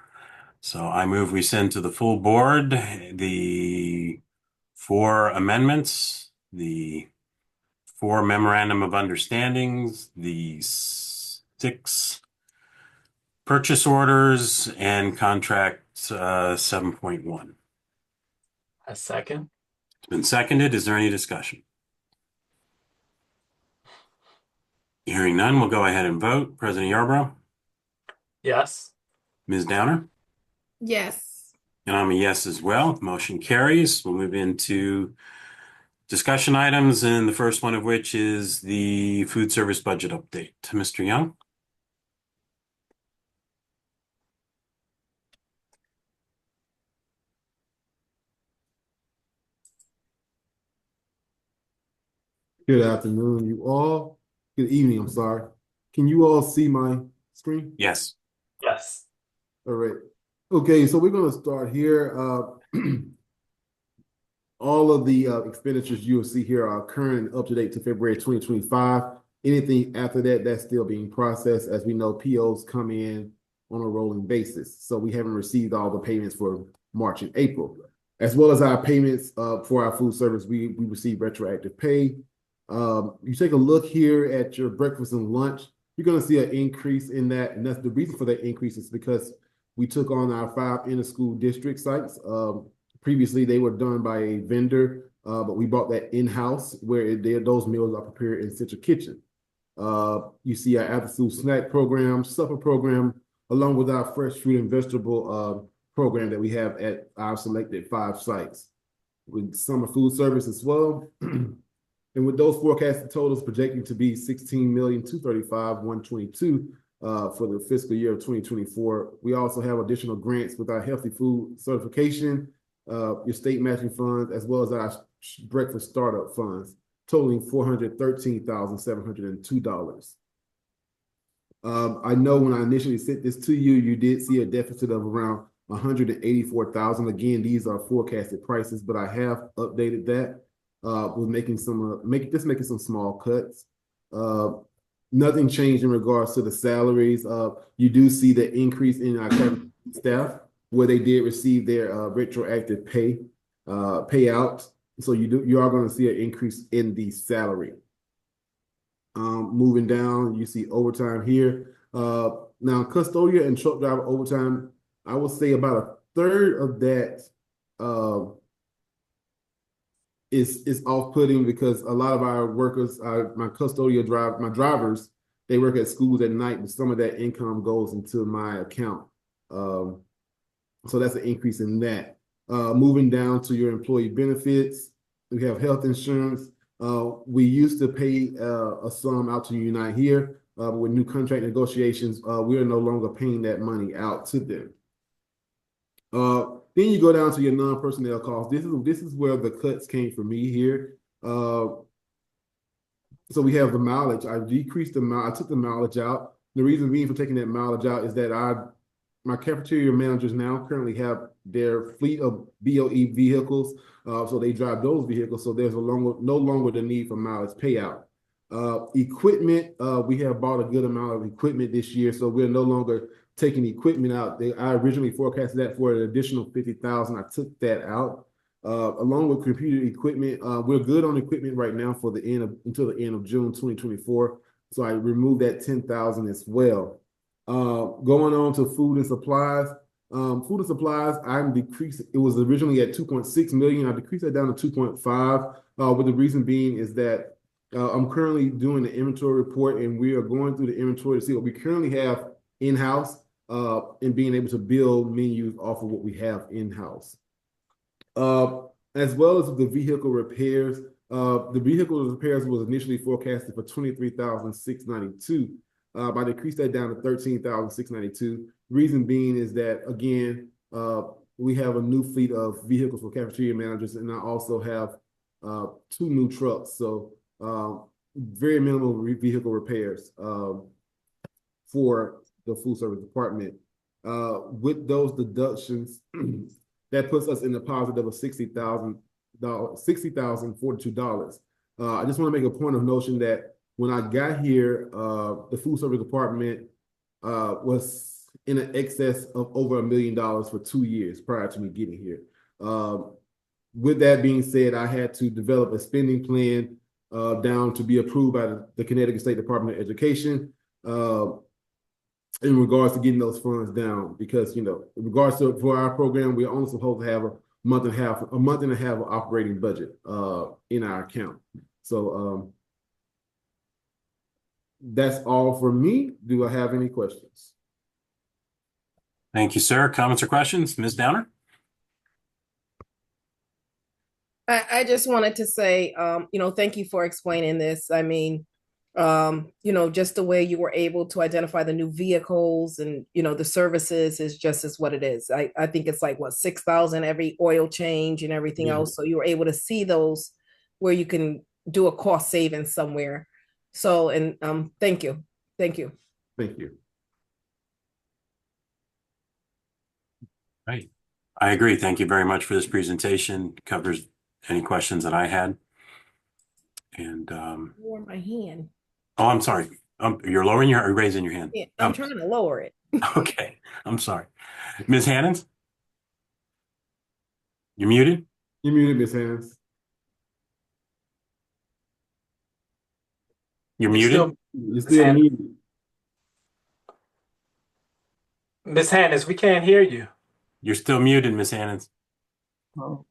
So I move we send to the full board the 4 amendments, the 4 memorandum of understandings, the 6 purchase orders, and contract 7.1. A second. It's been seconded. Is there any discussion? Hearing none, we'll go ahead and vote. President Yarbrough? Yes. Ms. Downer? Yes. And I'm a yes as well. Motion carries. We'll move into discussion items, and the first one of which is the food service budget update. Mr. Young? Good afternoon, you all. Good evening, I'm sorry. Can you all see my screen? Yes. Yes. All right. Okay, so we're going to start here. All of the expenditures you will see here are current and up to date to February 2025. Anything after that, that's still being processed. As we know, POs come in on a rolling basis. So we haven't received all the payments for March and April. As well as our payments for our food service, we receive retroactive pay. You take a look here at your breakfast and lunch, you're going to see an increase in that. And that's the reason for that increase is because we took on our 5 inter-school district sites. Previously, they were done by a vendor, but we brought that in-house where those meals are prepared in Central Kitchen. You see our after-school snack program, supper program, along with our fresh fruit and vegetable program that we have at our selected 5 sites. With summer food service as well. And with those forecasted totals projecting to be $16,235,122 for the fiscal year of 2024, we also have additional grants with our healthy food certification, your state matching funds, as well as our breakfast startup funds, totaling $413,702. I know when I initially sent this to you, you did see a deficit of around $184,000. Again, these are forecasted prices, but I have updated that. With making some making some small cuts. Nothing changed in regards to the salaries. You do see the increase in our staff where they did receive their retroactive payout. So you are going to see an increase in the salary. Moving down, you see overtime here. Now custodial and truck driver overtime, I would say about a third of that is off-putting because a lot of our workers, my drivers, they work at schools at night, but some of that income goes into my account. So that's an increase in that. Moving down to your employee benefits, we have health insurance. We used to pay a sum out to Unite here, but with new contract negotiations, we are no longer paying that money out to them. Then you go down to your non-personnel costs. This is where the cuts came for me here. So we have the mileage. I decreased the mileage. I took the mileage out. The reason being for taking that mileage out is that my cafeteria managers now currently have their fleet of BOE vehicles. So they drive those vehicles. So there's no longer the need for mileage payout. Equipment, we have bought a good amount of equipment this year. So we're no longer taking equipment out. I originally forecasted that for an additional $50,000. I took that out. Along with computer equipment, we're good on equipment right now for until the end of June 2024. So I removed that $10,000 as well. Going on to food and supplies. Food and supplies, I'm decreasing. It was originally at 2.6 million. I decreased that down to 2.5. With the reason being is that I'm currently doing the inventory report, and we are going through the inventory to see what we currently have in-house. And being able to build menus off of what we have in-house. As well as the vehicle repairs. The vehicle repairs was initially forecasted for $23,692. I decreased that down to $13,692. Reason being is that, again, we have a new fleet of vehicles for cafeteria managers, and I also have 2 new trucks. So very minimal vehicle repairs for the food service department. With those deductions, that puts us in the positive of $60,042. I just want to make a point of notion that when I got here, the food service department was in an excess of over $1 million for 2 years prior to me getting here. With that being said, I had to develop a spending plan down to be approved by the Connecticut State Department of Education. In regards to getting those funds down, because in regards to for our program, we're only supposed to have a month and a half of operating budget in our account. So that's all for me. Do I have any questions? Thank you, sir. Comments or questions? Ms. Downer? I just wanted to say, thank you for explaining this. I mean, just the way you were able to identify the new vehicles and, the services is just as what it is. I think it's like what, 6,000 every oil change and everything Yeah. else. So you were able to see those where you can do a cost saving somewhere. So, and thank you. Thank you. Thank you. Right. I agree. Thank you very much for this presentation. Covers any questions that I had. And Lower my hand. oh, I'm sorry. You're lowering or raising your hand? Yeah, I'm trying to lower it. Okay. I'm sorry. Ms. Hannons? You're muted? You muted, Ms. Hands. You're muted? You're still muted. Miss Hannah, we can't hear you. You're still muted, Ms. Hannons. Oh.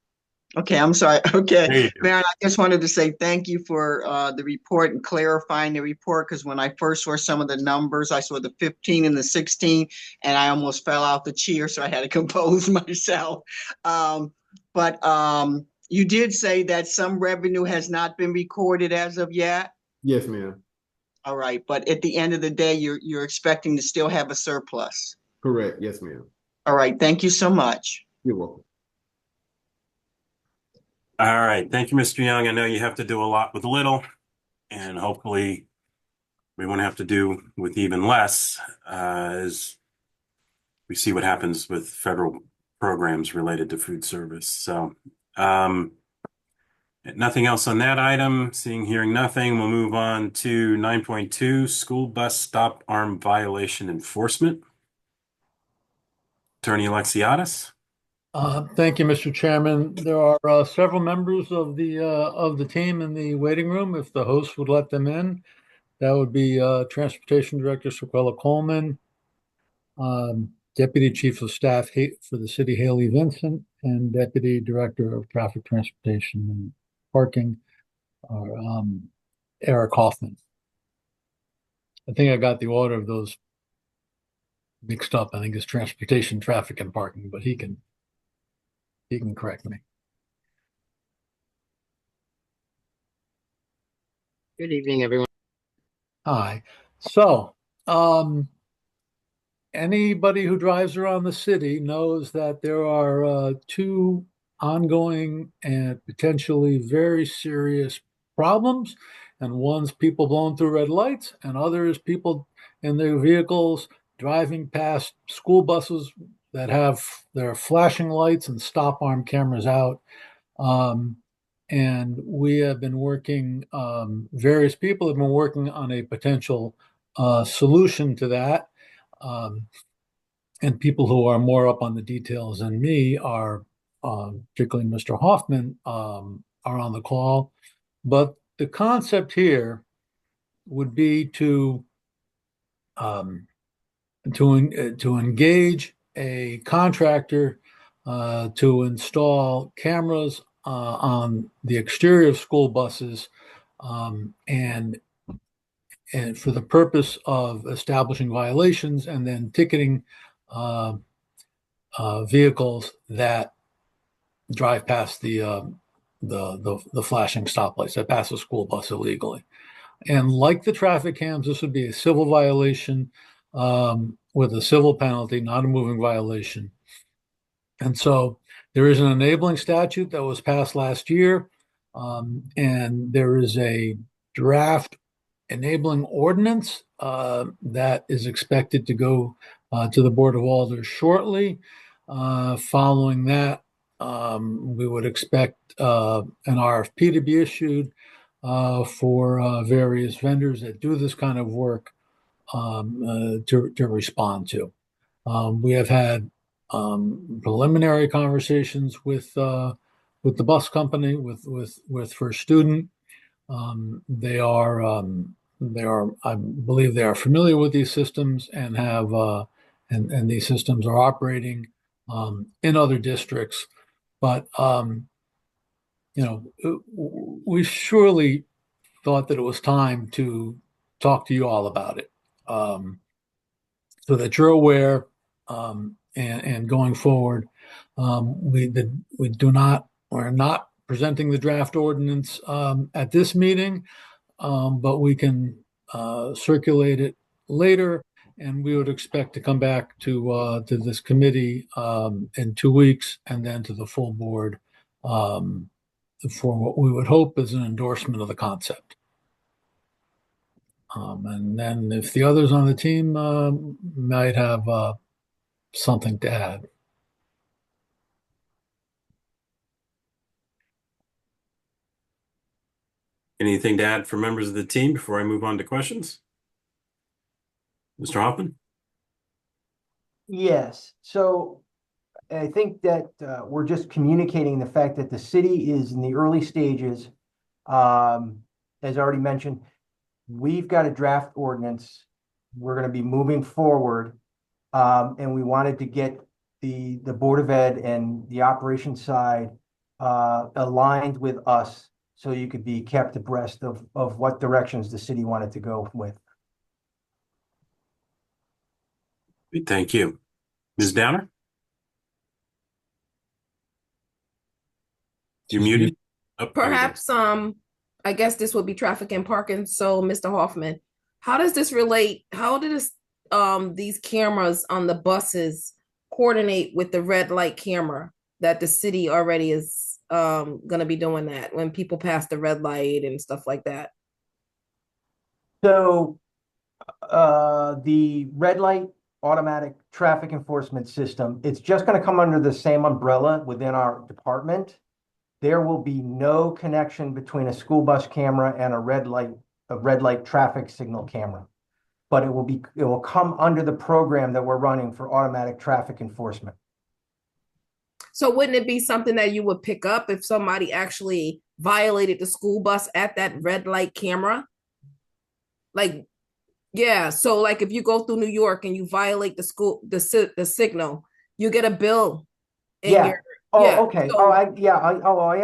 Okay, I'm sorry. Okay, There you go. Baron, I just wanted to say thank you for the report and clarifying the report, because when I first saw some of the numbers, I saw the 15 and the 16, and I almost fell out the chair, so I had to compose myself. But you did say that some revenue has not been recorded as of yet? Yes, ma'am. All right, but at the end of the day, you're expecting to still have a surplus? Correct. Yes, ma'am. All right, thank you so much. You're welcome. All right. Thank you, Mr. Young. I know you have to do a lot with little, and hopefully we won't have to do with even less as we see what happens with federal programs related to food service. So nothing else on that item. Seeing, hearing nothing, we'll move on to 9.2, school bus stop arm violation enforcement. Attorney Alexiadis. Thank you, Mr. Chairman. There are several members of the team in the waiting room. If the host would let them in, that would be Transportation Director Sequella Coleman, Deputy Chief of Staff for the city Haley Vincent, and Deputy Director of Traffic Transportation and Parking, Eric Hoffman. I think I got the order of those mixed up. I think it's Transportation, Traffic, and Parking, but he can correct me. Good evening, everyone. Hi. So, anybody who drives around the city knows that there are two ongoing and potentially very serious problems. And one's people blowing through red lights, and others people in their vehicles driving past school buses that have their flashing lights and stop arm cameras out. And we have been working, various people have been working on a potential solution to that. And people who are more up on the details than me are, particularly Mr. Hoffman, are on the call. But the concept here would be to engage a contractor to install cameras on the exterior of school buses, and for the purpose of establishing violations and then ticketing vehicles that drive past the flashing stoplights, that pass a school bus illegally. And like the traffic cams, this would be a civil violation with a civil penalty, not a moving violation. And so there is an enabling statute that was passed last year, and there is a draft enabling ordinance that is expected to go to the Board of Alders shortly. Following that, we would expect an RFP to be issued for various vendors that do this kind of work to respond to. We have had preliminary conversations with the bus company, with First Student. They are, I believe, they are familiar with these systems and have, and these systems are operating in other districts. But we surely thought that it was time to talk to you all about it, so that you're aware. and going forward, we're not presenting the draft ordinance at this meeting, but we can circulate it later, and we would expect to come back to this committee in 2 weeks, and then to the full board for what we would hope is an endorsement of the concept. And then if the others on the team might have something to add. Anything to add for members of the team before I move on to questions? Mr. Hoffman? Yes. So I think that we're just communicating the fact that the city is in the early stages. As already mentioned, we've got a draft ordinance. We're going to be moving forward. And we wanted to get the Board of Ed and the operations side aligned with us so you could be kept abreast of what directions the city wanted to go with. Thank you. Ms. Downer? You're muted. Oh, Perhaps, I guess this would be traffic and parking. So, Mr. Hoffman, how does this relate? How does these cameras on the buses coordinate with the red light camera that the city already is going to be doing that when people pass the red light and stuff like that? So the red light automatic traffic enforcement system, it's just going to come under the same umbrella within our department. There will be no connection between a school bus camera and a red light traffic signal camera. But it will come under the program that we're running for automatic traffic enforcement. So wouldn't it be something that you would pick up if somebody actually violated the school bus at that red light camera? Like, yeah, so like if you go through New York and you violate the signal, you get a bill. Okay. So, I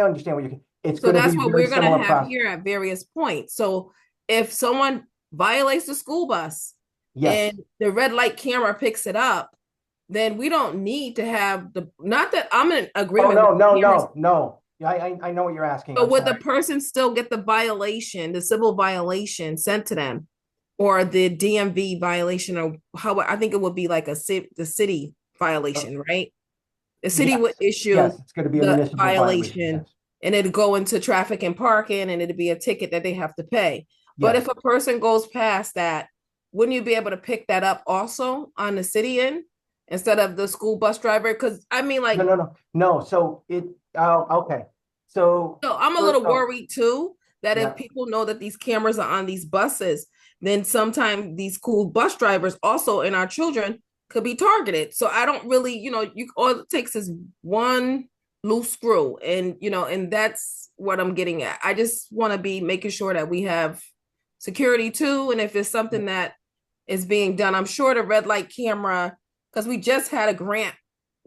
understand what it's so going to that's be what very we're going to similar have process. here at various points. So if someone violates the school bus, Yes. and the red light camera picks it up, then we don't need to have not that I'm in agreement. No. I know what you're asking. But would the person still get the violation, the civil violation sent to them, or the DMV violation, or how I think it would be like the city violation, right? The city would issue it's going to be a the municipal violation, yes. And it'd go into traffic and parking, and it'd be a ticket that they have to pay. But if a person goes past that, wouldn't you be able to pick that up also on the city end instead of the school bus driver? Because I mean, like, no. So okay. So I'm a little worried too that if people know that these cameras are on these buses, then sometimes these school bus drivers also and our children could be targeted. So I don't really, all it takes is one loose screw, and and that's what I'm getting at. I just want to be making sure that we have security too, and if it's something that is being done, I'm sure the red light camera, because we just had a grant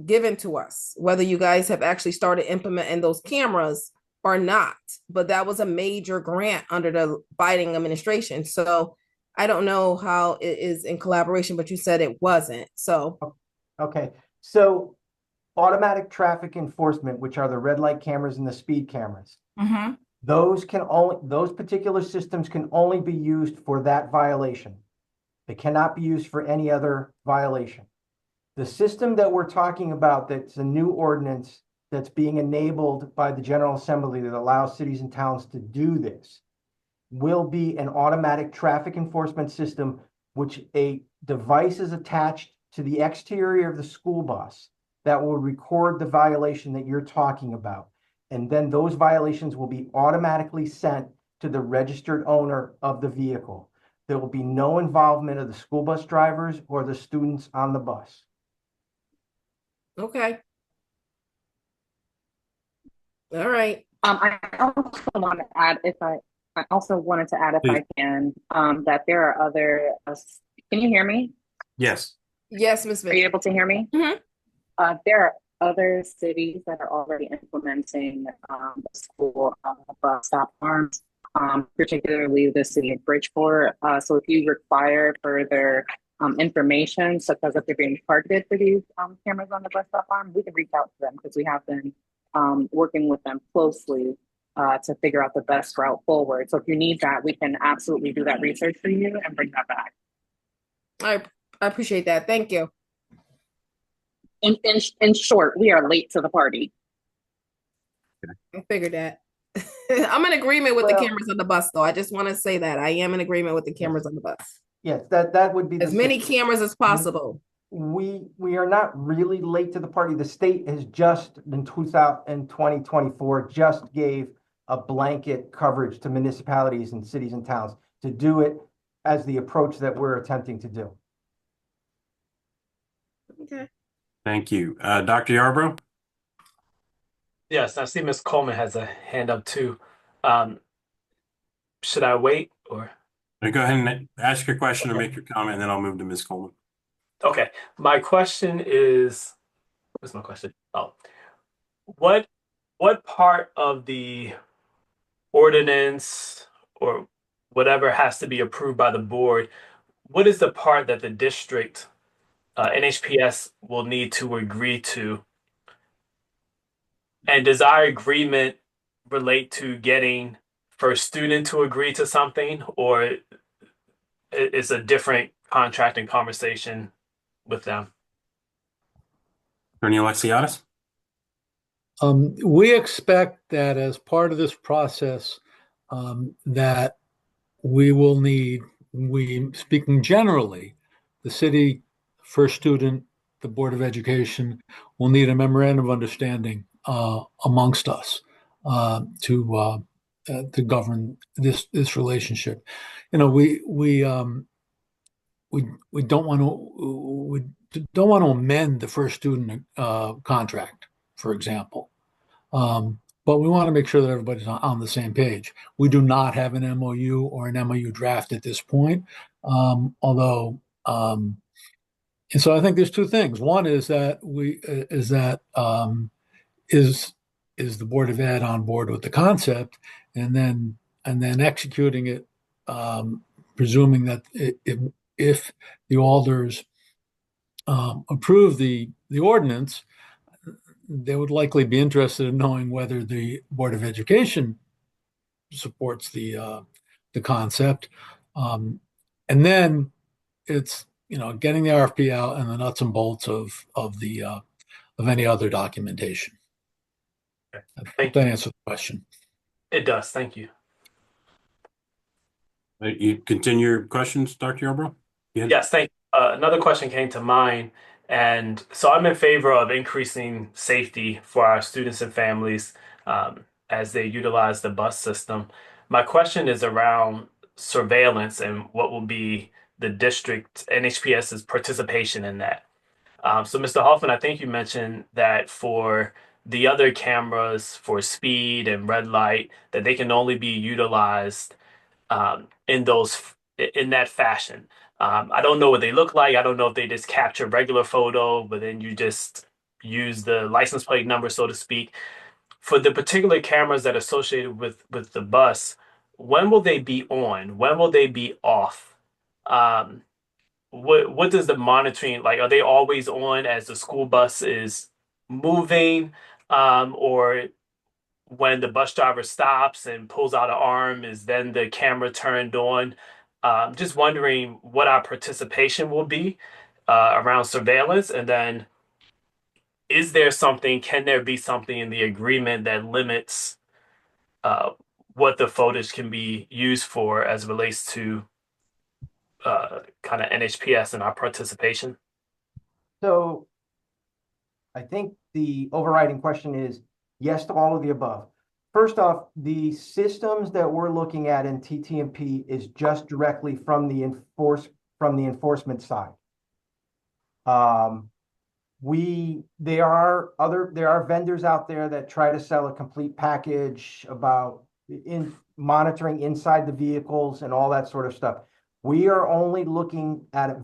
given to us, whether you guys have actually started implementing those cameras or not, but that was a major grant under the Biden administration. So I don't know how it is in collaboration, but you said it wasn't. So okay. So automatic traffic enforcement, which are the red light cameras and the speed cameras, those particular systems can only be used for that violation. They cannot be used for any other violation. The system that we're talking about, that's a new ordinance that's being enabled by the General Assembly that allows cities and towns to do this, will be an automatic traffic enforcement system, which a device is attached to the exterior of the school bus that will record the violation that you're talking about. And then those violations will be automatically sent to the registered owner of the vehicle. There will be no involvement of the school bus drivers or the students on the bus. Okay. All right. I also want to add, I also wanted to add, if I can, that there are other. Can you hear me? Yes. Yes, Ms. Are you able to hear me? There are other cities that are already implementing school bus stop arms, particularly the city of Bridgeport. So if you require further information, such as if they're being targeted for these cameras on the bus stop arm, we can reach out to them because we have been working with them closely to figure out the best route forward. So if you need that, we can absolutely do that research for you and bring that back. I appreciate that. Thank you. In short, we are late to the party. I figured that. I'm in agreement with the cameras on the bus, though. I just want to say that I am in agreement with the cameras on the bus. Yes, that would be as many cameras as possible. We are not really late to the party. The state has just in 2024 just gave a blanket coverage to municipalities and cities and towns to do it as the approach that we're attempting to do. Okay. Thank you. Dr. Yarbrough? Yes, I see Ms. Coleman has a hand up too. Should I wait or? Go ahead and ask your question or make your comment, and then I'll move to Ms. Coleman. Okay. My question is, what's my question? Oh, what part of the ordinance or whatever has to be approved by the board? What is the part that the district NHPS will need to agree to? And does our agreement relate to getting first student to agree to something, or is a different contracting conversation with them? Attorney Alexiadis? We expect that as part of this process, that we will need, speaking generally, the city, first student, the Board of Education will need a memorandum of understanding amongst us to govern this relationship. You know, we don't want to amend the first student contract, for example. But we want to make sure that everybody's on the same page. We do not have an MOU or an MOU draft at this point, although. And so I think there's two things. One is that is the Board of Ed on board with the concept, and then executing it, presuming that if the alders approve the ordinance, they would likely be interested in knowing whether the Board of Education supports the concept, and then it's getting the RFP out and the nuts and bolts of any other documentation. Okay. I hope that answers the question. It does. Thank you. You continue your questions, Dr. Yarbrough? Yes, thank you. Another question came to mind. And so I'm in favor of increasing safety for our students and families as they utilize the bus system. My question is around surveillance and what will be the district NHPS's participation in that. So Mr. Hoffman, I think you mentioned that for the other cameras for speed and red light, that they can only be utilized in that fashion. I don't know what they look like. I don't know if they just capture regular photo, but then you just use the license plate number, so to speak. For the particular cameras that are associated with the bus, when will they be on? When will they be off? What does the monitoring like? Are they always on as the school bus is moving, or when the bus driver stops and pulls out an arm, is then the camera turned on? Just wondering what our participation will be around surveillance. And then can there be something in the agreement that limits what the footage can be used for as it relates to kind of NHPS and our participation? So I think the overriding question is yes to all of the above. First off, the systems that we're looking at in TTMP is just directly from the enforcement side. There are vendors out there that try to sell a complete package about monitoring inside the vehicles and all that sort of stuff. We are only looking at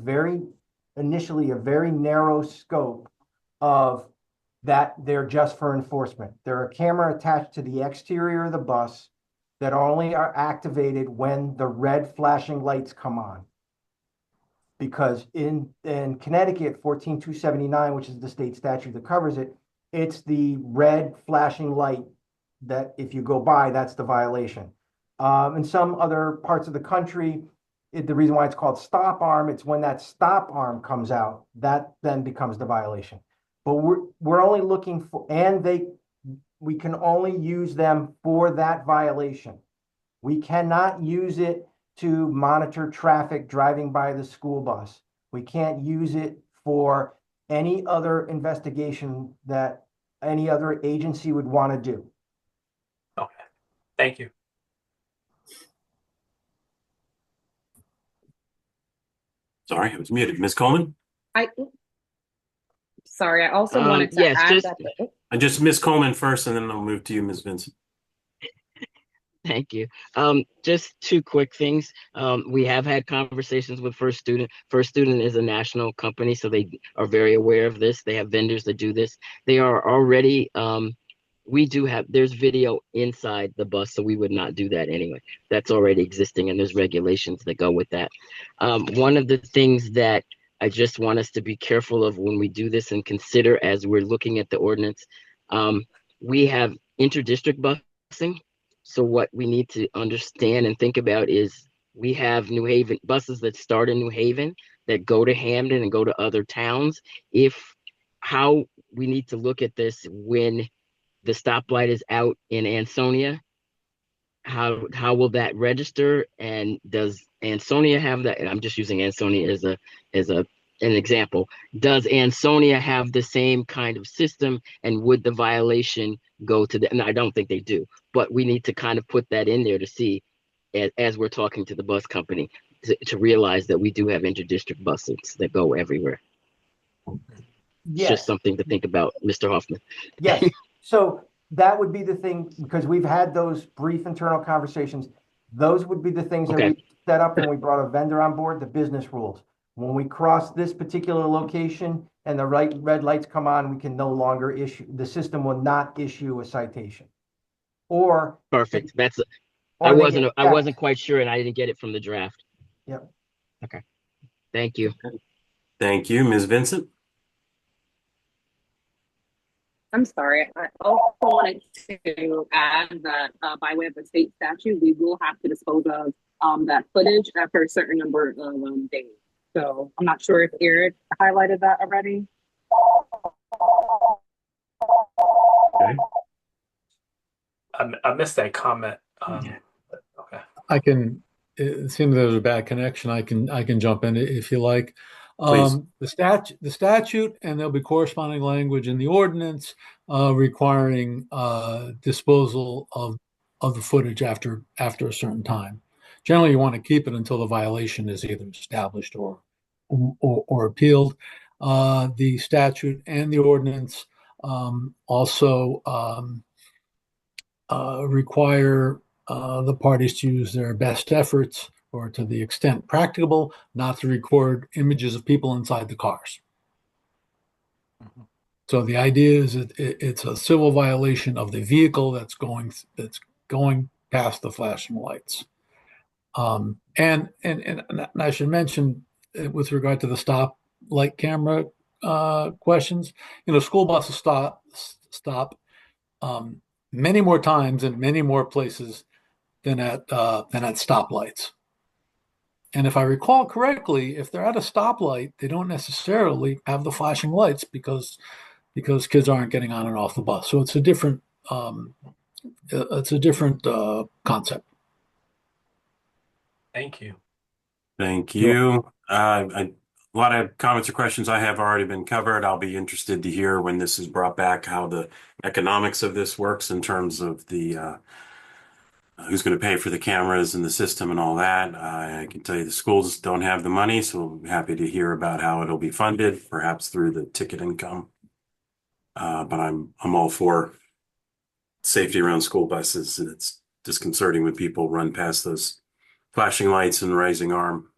initially a very narrow scope of that. They're just for enforcement. They're a camera attached to the exterior of the bus that only are activated when the red flashing lights come on. because in Connecticut, 14279, which is the state statute that covers it, it's the red flashing light that if you go by, that's the violation. In some other parts of the country, the reason why it's called stop arm, it's when that stop arm comes out, that then becomes the violation. But we're only looking for, and we can only use them for that violation. We cannot use it to monitor traffic driving by the school bus. We can't use it for any other investigation that any other agency would want to do. Okay, thank you. Sorry, I was muted. Ms. Coleman? Sorry, I also wanted to yes, add just that. I just Ms. Coleman first, and then I'll move to you, Ms. Vincent. thank you. Just two quick things. We have had conversations with First Student. First Student is a national company, so they are very aware of this. They have vendors that do this. They are already, there's video inside the bus, so we would not do that anyway. That's already existing, and there's regulations that go with that. One of the things that I just want us to be careful of when we do this and consider as we're looking at the ordinance, we have interdistrict busing. So what we need to understand and think about is we have New Haven buses that start in New Haven that go to Hamden and go to other towns. How we need to look at this when the stoplight is out in Ansonia, how will that register, and does Ansonia have that? And I'm just using Ansonia as an example. Does Ansonia have the same kind of system, and would the violation go to and I don't think they do, but we need to kind of put that in there to see as we're talking to the bus company to realize that we do have interdistrict buses that go everywhere. It's just something to think about, Mr. Hoffman. Yes. So that would be the thing, because we've had those brief internal conversations. Those would be the things that we set up when we brought a vendor on board, the business rules. When we cross this particular location and the red lights come on, we can no longer issue, the system will not issue a citation. Or perfect. I wasn't quite sure, and I didn't get it from the draft. Yep. Okay. Thank you. Thank you, Ms. Vincent. I'm sorry. I also wanted to add that by way of the state statute, we will have to dispose of that footage after a certain number of days. So I'm not sure if Eric highlighted that already. Okay. I missed that comment. Okay. It seems there's a bad connection. I can jump in if you like. Please. The statute, and there'll be corresponding language in the ordinance requiring disposal of the footage after a certain time. Generally, you want to keep it until the violation is either established or appealed. The statute and the ordinance also require the parties to use their best efforts, or to the extent practicable, not to record images of people inside the cars. So the idea is that it's a civil violation of the vehicle that's going past the flashing lights. And I should mention, with regard to the stop light camera questions, school buses stop many more times in many more places than at stoplights. And if I recall correctly, if they're at a stoplight, they don't necessarily have the flashing lights because kids aren't getting on and off the bus. So it's a different concept. Thank you. Thank you. A lot of comments or questions I have already been covered. I'll be interested to hear when this is brought back how the economics of this works in terms of the who's going to pay for the cameras and the system and all that. I can tell you the schools don't have the money, so I'm happy to hear about how it'll be funded, perhaps through the ticket income. But I'm all for safety around school buses, and it's disconcerting when people run past those flashing lights and rising arm.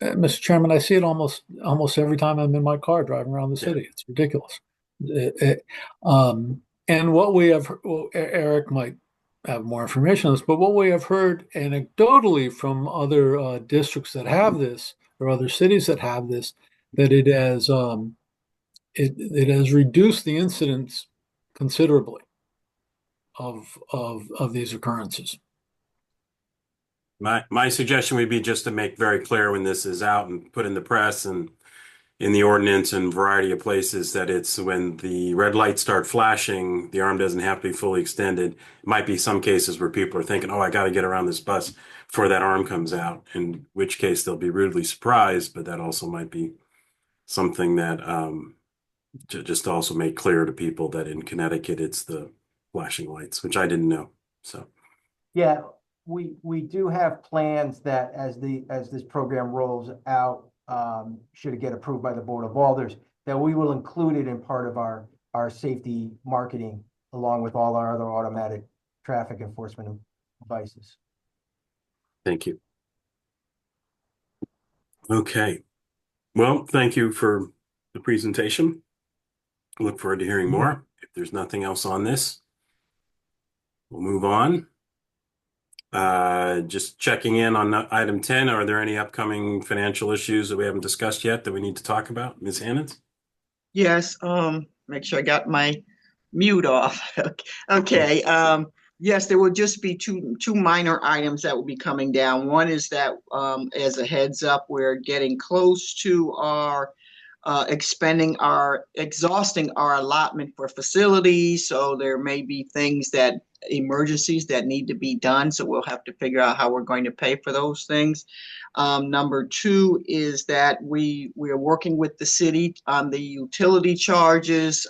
Mr. Chairman, I see it almost every time I'm in my car driving around the city. It's ridiculous. And what we have, Eric might have more information on this, but what we have heard anecdotally from other districts that have this, or other cities that have this, that it has reduced the incidence considerably of these occurrences. My suggestion would be just to make very clear when this is out and put in the press and in the ordinance and variety of places that it's when the red lights start flashing, the arm doesn't have to be fully extended. It might be some cases where people are thinking, oh, I got to get around this bus before that arm comes out, in which case they'll be rudely surprised, but that also might be something that just to also make clear to people that in Connecticut it's the flashing lights, which I didn't know. So Yeah, we do have plans that as this program rolls out, should it get approved by the Board of Alders, that we will include it in part of our safety marketing along with all our other automatic traffic enforcement devices. thank you. Okay. Well, thank you for the presentation. Look forward to hearing more. If there's nothing else on this, we'll move on. Just checking in on item 10. Are there any upcoming financial issues that we haven't discussed yet that we need to talk about? Ms. Hannons? Yes, make sure I got my mute off. Okay, yes, there will just be two minor items that will be coming down. One is that, as a heads up, we're getting close to our exhausting our allotment for facilities. So there may be emergencies that need to be done. So we'll have to figure out how we're going to pay for those things. Number two is that we are working with the city on the utility charges.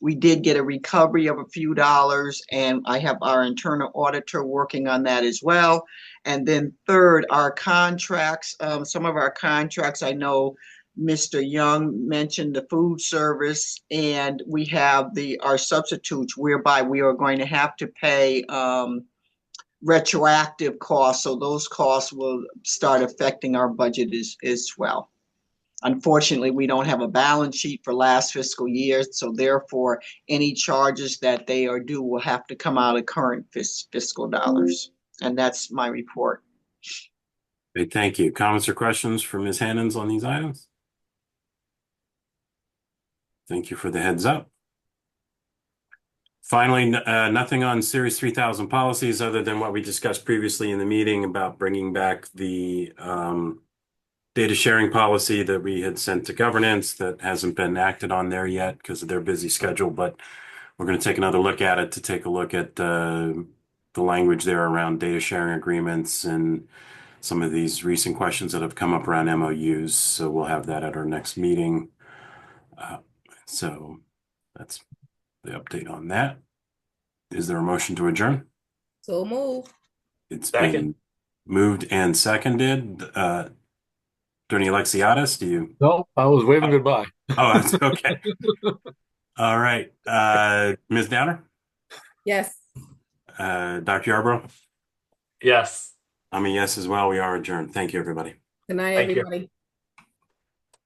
We did get a recovery of a few dollars, and I have our internal auditor working on that as well. And then third, our contracts, some of our contracts, I know Mr. Young mentioned the food service, and we have our substitutes whereby we are going to have to pay retroactive costs. So those costs will start affecting our budget as well. Unfortunately, we don't have a balance sheet for last fiscal year, so therefore any charges that they are due will have to come out of current fiscal dollars. And that's my report. Okay, thank you. Comments or questions for Ms. Hannons on these items? Thank you for the heads up. Finally, nothing on Series 3000 policies other than what we discussed previously in the meeting about bringing back the data sharing policy that we had sent to governance that hasn't been acted on there yet because of their busy schedule, but we're going to take another look at it to take a look at the language there around data sharing agreements and some of these recent questions that have come up around MOUs. So we'll have that at our next meeting. So that's the update on that. Is there a motion to adjourn? So move. It's Second. been moved and seconded. Attorney Alexiadis, do you? No, I was waving goodbye. Oh, that's okay. All right. Ms. Downer? Yes. Dr. Yarbrough? Yes. I'm a yes as well. We are adjourned. Thank you, everybody. Good night, Thank you. everybody.